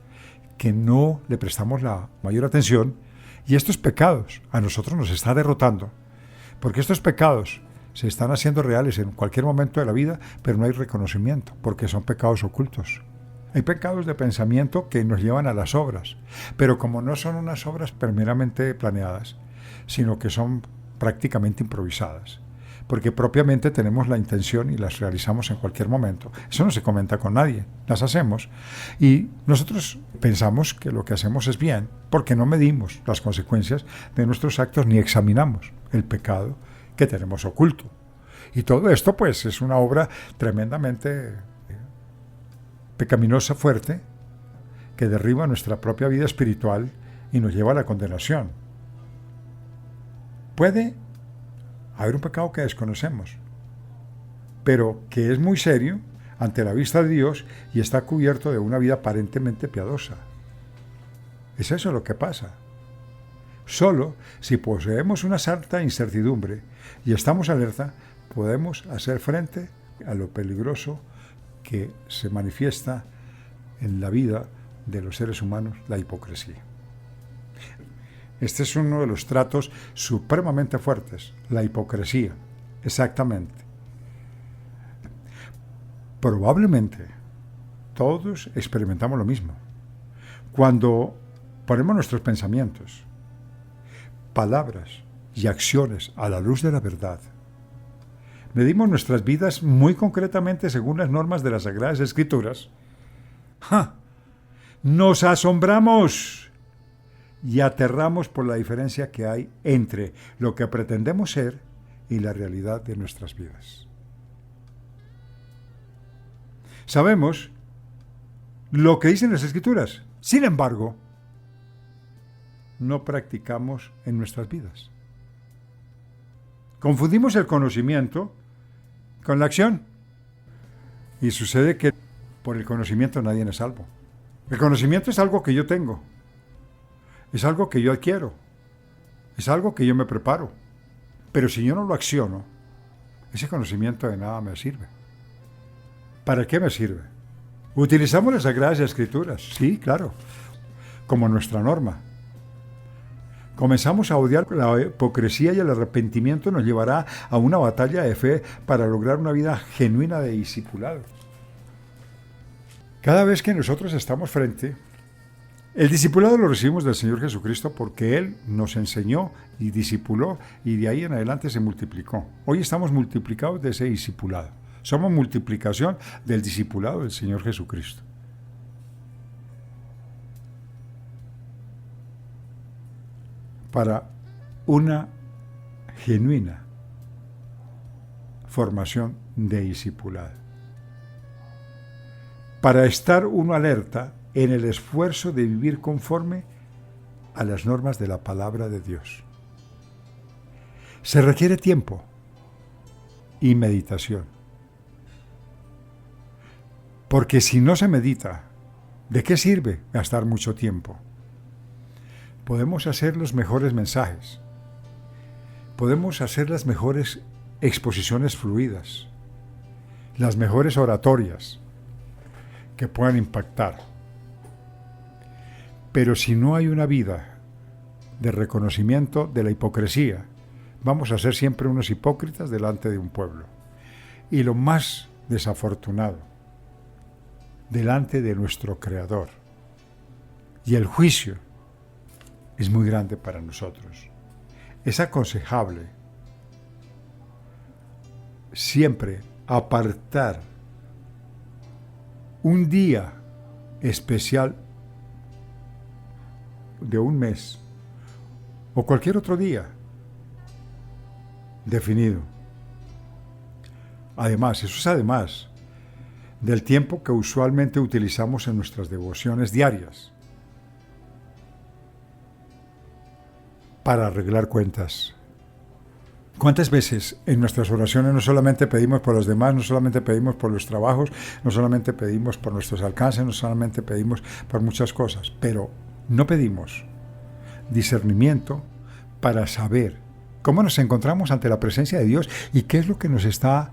que no le prestamos la mayor atención, y estos pecados a nosotros nos están derrotando, porque estos pecados se están haciendo reales en cualquier momento de la vida, pero no hay reconocimiento, porque son pecados ocultos. Hay pecados de pensamiento que nos llevan a las obras, pero como no son unas obras primeramente planeadas, sino que son prácticamente improvisadas, porque propiamente tenemos la intención y las realizamos en cualquier momento. Eso no se comenta con nadie, las hacemos. Y nosotros pensamos que lo que hacemos es bien, porque no medimos las consecuencias de nuestros actos ni examinamos el pecado que tenemos oculto. Y todo esto pues es una obra tremendamente pecaminosa, fuerte, que derriba nuestra propia vida espiritual y nos lleva a la condenación. Puede haber un pecado que desconocemos, pero que es muy serio ante la vista de Dios y está cubierto de una vida aparentemente piadosa. Es eso lo que pasa. Solo si poseemos una santa incertidumbre y estamos alerta, podemos hacer frente a lo peligroso que se manifiesta en la vida de los seres humanos, la hipocresía. Este es uno de los tratos supremamente fuertes, la hipocresía, exactamente. Probablemente todos experimentamos lo mismo. Cuando ponemos nuestros pensamientos, palabras y acciones a la luz de la verdad, medimos nuestras vidas muy concretamente según las normas de las Sagradas Escrituras, nos asombramos y aterramos por la diferencia que hay entre lo que pretendemos ser y la realidad de nuestras vidas. Sabemos lo que dicen las Escrituras, sin embargo, no practicamos en nuestras vidas. Confundimos el conocimiento con la acción. Y sucede que por el conocimiento nadie es salvo. El conocimiento es algo que yo tengo. Es algo que yo adquiero. Es algo que yo me preparo. Pero si yo no lo acciono, ese conocimiento de nada me sirve. ¿Para qué me sirve? Utilizamos las Sagradas Escrituras, sí, claro, como nuestra norma. Comenzamos a odiar la hipocresía y el arrepentimiento nos llevará a una batalla de fe para lograr una vida genuina de discipulado. Cada vez que nosotros estamos frente, el discipulado lo recibimos del Señor Jesucristo porque Él nos enseñó y discipuló y de ahí en adelante se multiplicó. Hoy estamos multiplicados de ese discipulado. Somos multiplicación del discipulado del Señor Jesucristo. Para una genuina formación de discipulado. Para estar uno alerta en el esfuerzo de vivir conforme a las normas de la palabra de Dios. Se requiere tiempo y meditación. Porque si no se medita, ¿de qué sirve gastar mucho tiempo? Podemos hacer los mejores mensajes, podemos hacer las mejores exposiciones fluidas, las mejores oratorias que puedan impactar. Pero si no hay una vida de reconocimiento de la hipocresía, vamos a ser siempre unos hipócritas delante de un pueblo. Y lo más desafortunado, delante de nuestro Creador, y el juicio es muy grande para nosotros. Es aconsejable siempre apartar un día especial de un mes o cualquier otro día definido. Además, eso es además del tiempo que usualmente utilizamos en nuestras devociones diarias para arreglar cuentas. ¿Cuántas veces en nuestras oraciones no solamente pedimos por los demás, no solamente pedimos por los trabajos, no solamente pedimos por nuestros alcances, no solamente pedimos por muchas cosas, pero no pedimos discernimiento para saber cómo nos encontramos ante la presencia de Dios y qué es lo que nos está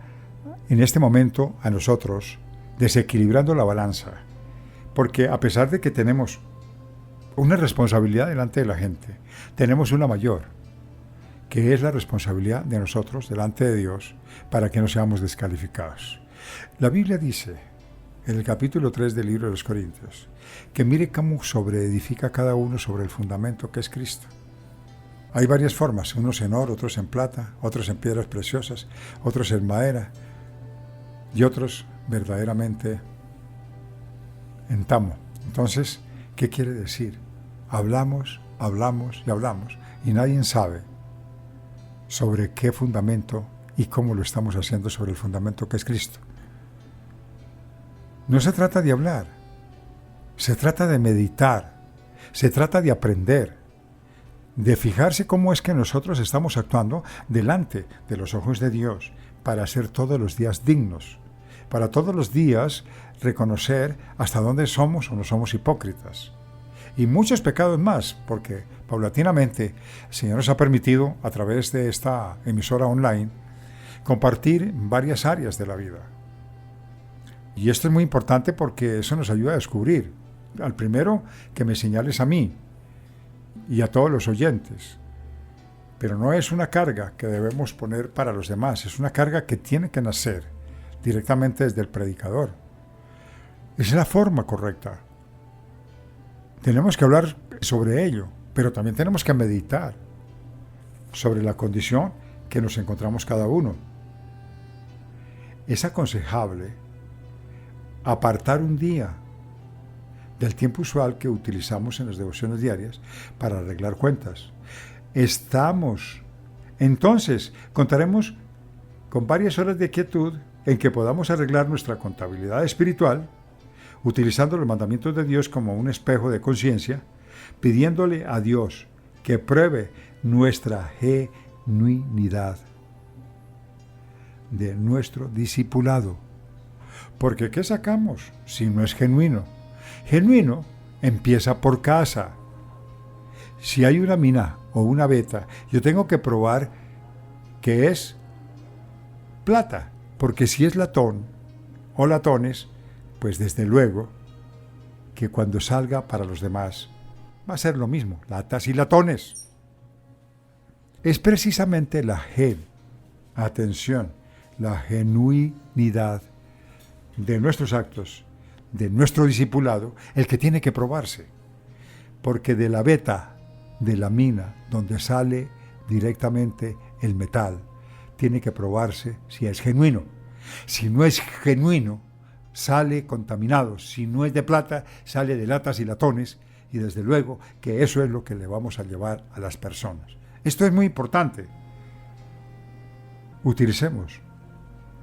en este momento a nosotros desequilibrando la balanza? Porque a pesar de que tenemos una responsabilidad delante de la gente, tenemos una mayor, que es la responsabilidad de nosotros delante de Dios para que no seamos descalificados. La Biblia dice, en el capítulo 3 del libro de los Corintios, que mire cómo sobreedifica cada uno sobre el fundamento que es Cristo. Hay varias formas, unos en oro, otros en plata, otros en piedras preciosas, otros en madera y otros verdaderamente en tamo. Entonces, ¿qué quiere decir? Hablamos y nadie sabe sobre qué fundamento y cómo lo estamos haciendo sobre el fundamento que es Cristo. No se trata de hablar, se trata de meditar, se trata de aprender, de fijarse cómo es que nosotros estamos actuando delante de los ojos de Dios para ser todos los días dignos, para todos los días reconocer hasta dónde somos o no somos hipócritas. Y muchos pecados más, porque paulatinamente el Señor nos ha permitido, a través de esta emisora online, compartir varias áreas de la vida. Y esto es muy importante porque eso nos ayuda a descubrir, al primero, que me señales a mí y a todos los oyentes. Pero no es una carga que debemos poner para los demás, es una carga que tiene que nacer directamente desde el predicador. Es la forma correcta. Tenemos que hablar sobre ello, pero también tenemos que meditar sobre la condición que nos encontramos cada uno. Es aconsejable apartar un día del tiempo usual que utilizamos en las devociones diarias para arreglar cuentas. Entonces, contaremos con varias horas de quietud en que podamos arreglar nuestra contabilidad espiritual, utilizando los mandamientos de Dios como un espejo de conciencia, pidiéndole a Dios que pruebe nuestra genuinidad de nuestro discipulado. Porque ¿qué sacamos si no es genuino? Genuino empieza por casa. Si hay una mina o una beta, yo tengo que probar que es plata, porque si es latón o latones, pues desde luego que cuando salga para los demás va a ser lo mismo, latas y latones. Es precisamente la la genuinidad de nuestros actos, de nuestro discipulado, el que tiene que probarse. Porque de la beta, de la mina, donde sale directamente el metal, tiene que probarse si es genuino. Si no es genuino, sale contaminado. Si no es de plata, sale de latas y latones. Y desde luego que eso es lo que le vamos a llevar a las personas. Esto es muy importante. Utilicemos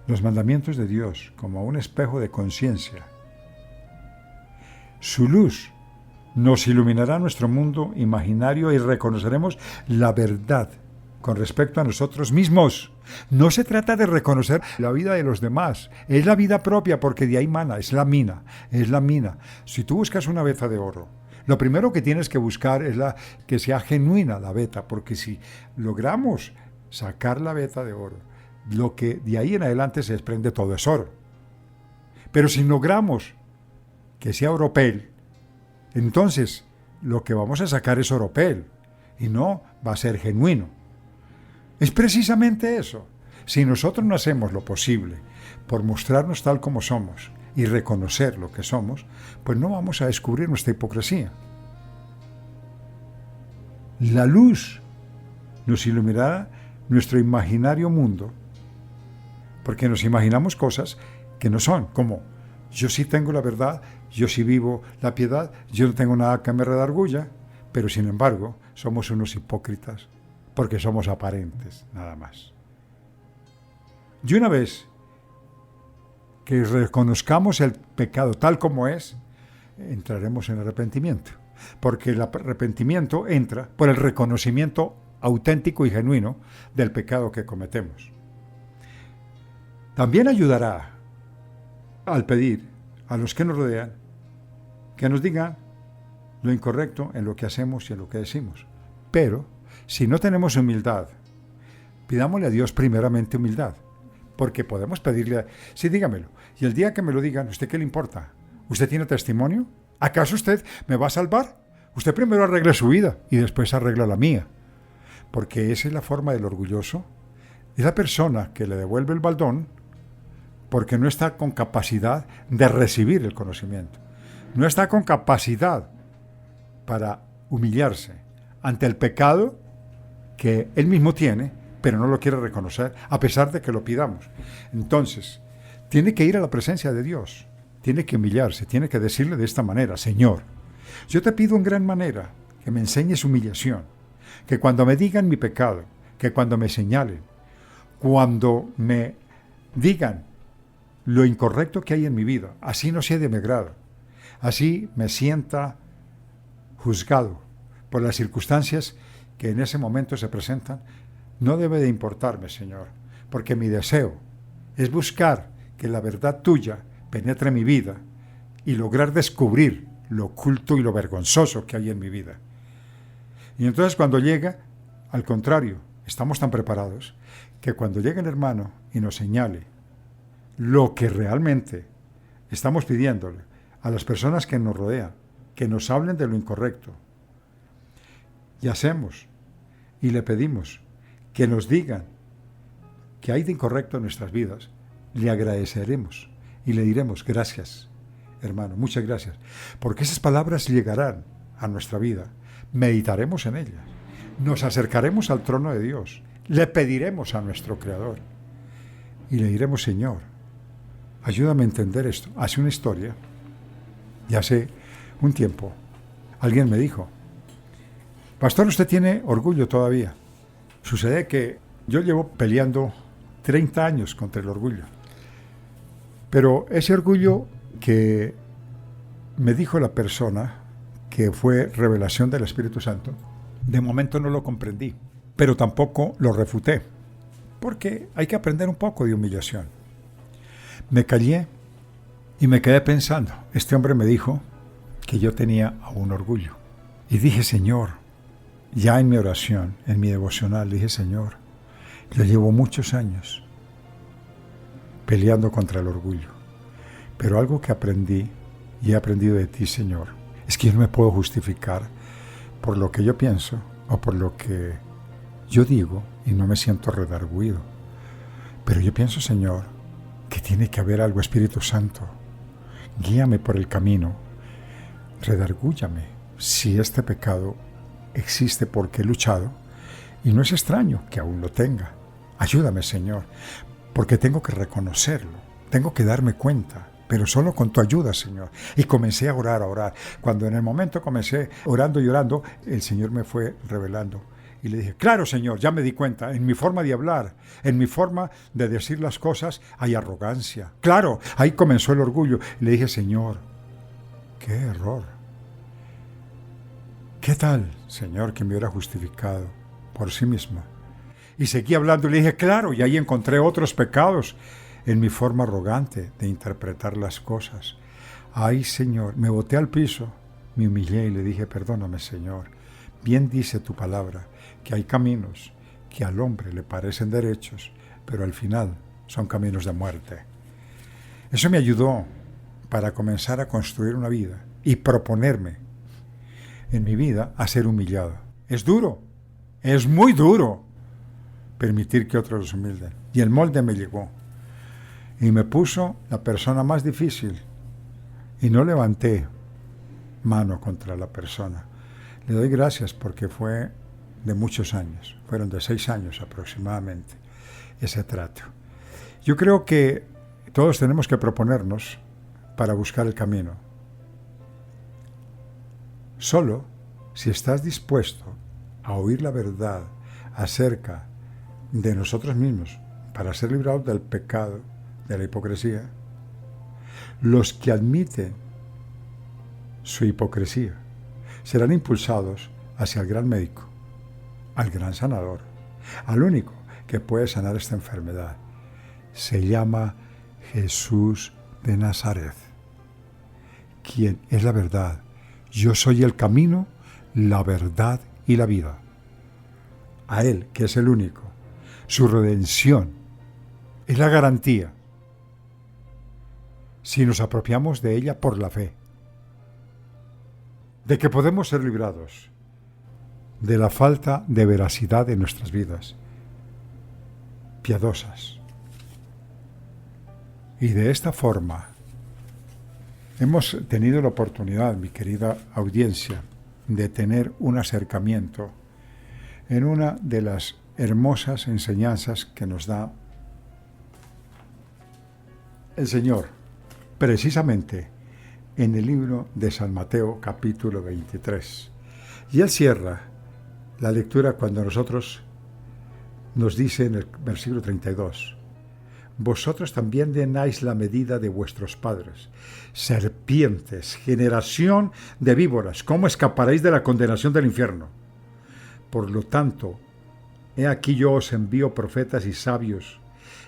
los mandamientos de Dios como un espejo de conciencia. Su luz nos iluminará nuestro mundo imaginario y reconoceremos la verdad con respecto a nosotros mismos. No se trata de reconocer la vida de los demás, es la vida propia, porque de ahí mana, es la mina. Si tú buscas una veta de oro, lo primero que tienes que buscar es que sea genuina la veta, porque si logramos sacar la veta de oro, lo que de ahí en adelante se desprende todo es oro. Pero si logramos que sea oropel, entonces lo que vamos a sacar es oropel y no va a ser genuino. Es precisamente eso. Si nosotros no hacemos lo posible por mostrarnos tal como somos y reconocer lo que somos, pues no vamos a descubrir nuestra hipocresía. La luz nos iluminará nuestro imaginario mundo, porque nos imaginamos cosas que no son, como yo sí tengo la verdad, yo sí vivo la piedad, yo no tengo nada que me redarguya, pero sin embargo somos unos hipócritas, porque somos aparentes, nada más. Y una vez que reconozcamos el pecado tal como es, entraremos en arrepentimiento, porque el arrepentimiento entra por el reconocimiento auténtico y genuino del pecado que cometemos. También ayudará al pedir a los que nos rodean que nos digan lo incorrecto en lo que hacemos y en lo que decimos. Pero si no tenemos humildad, pidámosle a Dios primeramente humildad, porque podemos pedirle, sí, dígamelo, y el día que me lo digan, ¿usted qué le importa? ¿Usted tiene testimonio? ¿Acaso usted me va a salvar? Usted primero arregle su vida y después arregla la mía, porque esa es la forma del orgulloso. Es la persona que le devuelve el baldón porque no está con capacidad de recibir el conocimiento. No está con capacidad para humillarse ante el pecado que él mismo tiene, pero no lo quiere reconocer, a pesar de que lo pidamos. Entonces, tiene que ir a la presencia de Dios, tiene que humillarse, tiene que decirle de esta manera: Señor, yo te pido en gran manera que me enseñes humillación, que cuando me digan mi pecado, que cuando me señalen, cuando me digan lo incorrecto que hay en mi vida, así no sea de mi grado, así me sienta juzgado por las circunstancias que en ese momento se presentan, no debe de importarme, Señor, porque mi deseo es buscar que la verdad tuya penetre mi vida y lograr descubrir lo oculto y lo vergonzoso que hay en mi vida. Y entonces cuando llega, al contrario, estamos tan preparados que cuando llegue el hermano y nos señale lo que realmente estamos pidiéndole a las personas que nos rodean, que nos hablen de lo incorrecto, y hacemos y le pedimos que nos digan que hay de incorrecto en nuestras vidas, le agradeceremos y le diremos: gracias, hermano, muchas gracias, porque esas palabras llegarán a nuestra vida, meditaremos en ellas, nos acercaremos al trono de Dios, le pediremos a nuestro Creador y le diremos: Señor, ayúdame a entender esto. Hace una historia, y hace un tiempo, alguien me dijo: Pastor, ¿usted tiene orgullo todavía? Sucede que yo llevo peleando 30 años contra el orgullo. Pero ese orgullo que me dijo la persona, que fue revelación del Espíritu Santo, de momento no lo comprendí, pero tampoco lo refuté, porque hay que aprender un poco de humillación. Me callé y me quedé pensando. Este hombre me dijo que yo tenía aún orgullo. Y dije: Señor, ya en mi oración, en mi devocional, dije: Señor, yo llevo muchos años peleando contra el orgullo, pero algo que aprendí y he aprendido de ti, Señor, es que yo no me puedo justificar por lo que yo pienso o por lo que yo digo y no me siento redarguido. Pero yo pienso, Señor, que tiene que haber algo. Espíritu Santo, guíame por el camino, redargúllame si este pecado existe, porque he luchado y no es extraño que aún lo tenga. Ayúdame, Señor, porque tengo que reconocerlo, tengo que darme cuenta, pero solo con tu ayuda, Señor. Y comencé a orar. Cuando en el momento comencé orando y orando, el Señor me fue revelando. Y le dije: claro, Señor, ya me di cuenta, en mi forma de hablar, en mi forma de decir las cosas, hay arrogancia. Claro, ahí comenzó el orgullo. Y le dije: Señor, qué error. ¿Qué tal, Señor, que me hubiera justificado por sí mismo? Y seguí hablando y le dije: claro, y ahí encontré otros pecados en mi forma arrogante de interpretar las cosas. Ay, Señor, me boté al piso, me humillé y le dije: perdóname, Señor. Bien dice tu palabra que hay caminos que al hombre le parecen derechos, pero al final son caminos de muerte. Eso me ayudó para comenzar a construir una vida y proponerme en mi vida a ser humillado. Es duro, es muy duro permitir que otros los humilden. Y el molde me llegó y me puso la persona más difícil y no levanté mano contra la persona. Le doy gracias porque fue de muchos años, fueron de 6 años aproximadamente, ese trato. Yo creo que todos tenemos que proponernos para buscar el camino. Solo si estás dispuesto a oír la verdad acerca de nosotros mismos para ser librados del pecado, de la hipocresía, los que admiten su hipocresía serán impulsados hacia el gran médico, al gran sanador, al único que puede sanar esta enfermedad. Se llama Jesús de Nazaret, quien es la verdad. Yo soy el camino, la verdad y la vida. A Él, que es el único, su redención es la garantía si nos apropiamos de ella por la fe, de que podemos ser librados de la falta de veracidad en nuestras vidas piadosas. Y de esta forma hemos tenido la oportunidad, mi querida audiencia, de tener un acercamiento en una de las hermosas enseñanzas que nos da el Señor, precisamente en el libro de San Mateo, capítulo 23. Y Él cierra la lectura cuando nosotros nos dice en el versículo 32, vosotros también llenáis la medida de vuestros padres. Serpientes, generación de víboras, ¿cómo escaparéis de la condenación del infierno? Por lo tanto, he aquí yo os envío profetas y sabios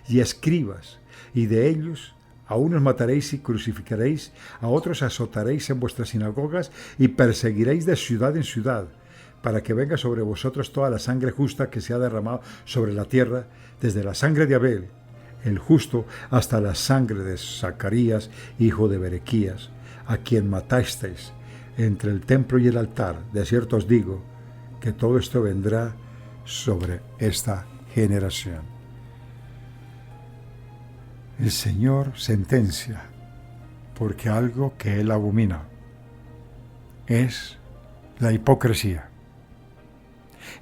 y escribas, y de ellos a unos mataréis y crucificaréis, a otros azotaréis en vuestras sinagogas y perseguiréis de ciudad en ciudad, para que venga sobre vosotros toda la sangre justa que se ha derramado sobre la tierra, desde la sangre de Abel, el justo, hasta la sangre de Zacarías, hijo de Berequías, a quien matasteis entre el templo y el altar. De cierto os digo que todo esto vendrá sobre esta generación. El Señor sentencia, porque algo que Él abomina es la hipocresía.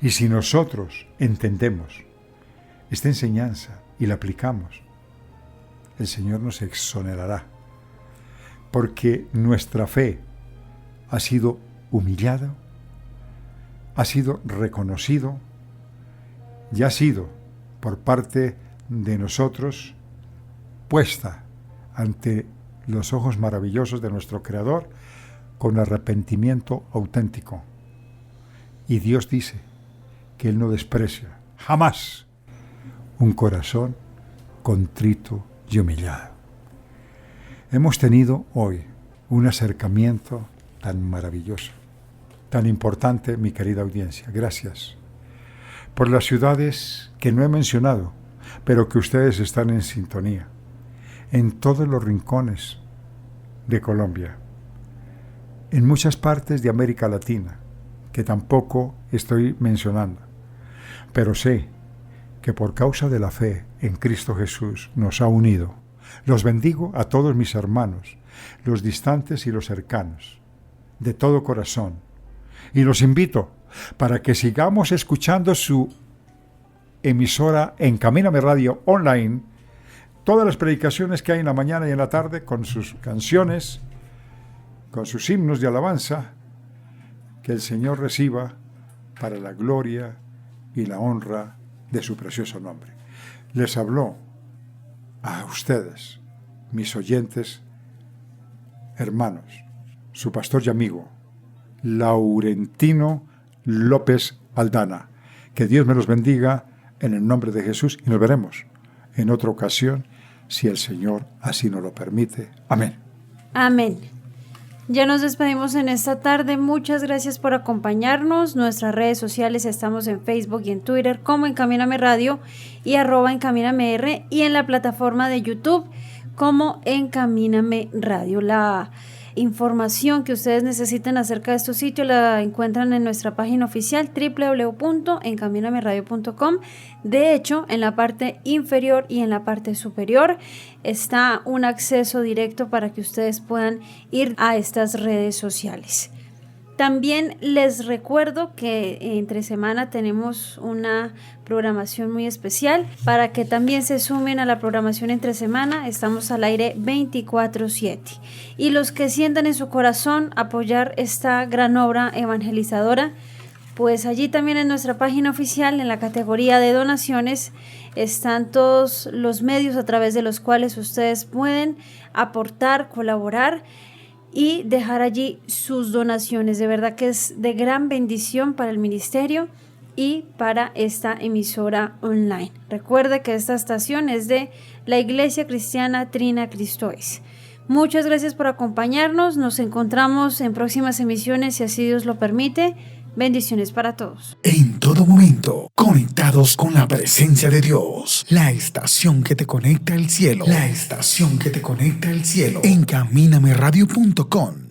Y si nosotros entendemos esta enseñanza y la aplicamos, el Señor nos exonerará, porque nuestra fe ha sido humillada, ha sido reconocido y ha sido por parte de nosotros puesta ante los ojos maravillosos de nuestro Creador con arrepentimiento auténtico. Y Dios dice que Él no desprecia jamás un corazón contrito y humillado. Hemos tenido hoy un acercamiento tan maravilloso, tan importante, mi querida audiencia. Gracias por las ciudades que no he mencionado, pero que ustedes están en sintonía, en todos los rincones de Colombia, en muchas partes de América Latina, que tampoco estoy mencionando, pero sé que por causa de la fe en Cristo Jesús nos ha unido. Los bendigo a todos mis hermanos, los distantes y los cercanos, de todo corazón, y los invito para que sigamos escuchando su emisora Encamíname Radio Online, todas las predicaciones que hay en la mañana y en la tarde, con sus canciones, con sus himnos de alabanza, que el Señor reciba para la gloria y la honra de su precioso nombre. Les habló a ustedes, mis oyentes, hermanos, su pastor y amigo, Laurentino López Aldana. Que Dios me los bendiga en el nombre de Jesús y nos veremos en otra ocasión, si el Señor así nos lo permite. Amén. Amén. Ya nos despedimos en esta tarde. Muchas gracias por acompañarnos. Nuestras redes sociales estamos en Facebook y en Twitter como Encamíname Radio y @EncamínameR, y en la plataforma de YouTube como Encamíname Radio. La información que ustedes necesiten acerca de estos sitios la encuentran en nuestra página oficial www.encaminameradio.com. De hecho, en la parte inferior y en la parte superior está un acceso directo para que ustedes puedan ir a estas redes sociales. También les recuerdo que entre semana tenemos una programación muy especial para que también se sumen a la programación entre semana. Estamos al aire 24/7. Y los que sientan en su corazón apoyar esta gran obra evangelizadora, pues allí también en nuestra página oficial, en la categoría de donaciones, están todos los medios a través de los cuales ustedes pueden aportar, colaborar y dejar allí sus donaciones. De verdad que es de gran bendición para el ministerio y para esta emisora online. Recuerde que esta estación es de la Iglesia Cristiana Trina Cristo Es. Muchas gracias por acompañarnos. Nos encontramos en próximas emisiones, si así Dios lo permite. Bendiciones para todos. En todo momento, conectados con la presencia de Dios. La estación que te conecta al cielo. La estación que te conecta al cielo. En CamínameRadio.com.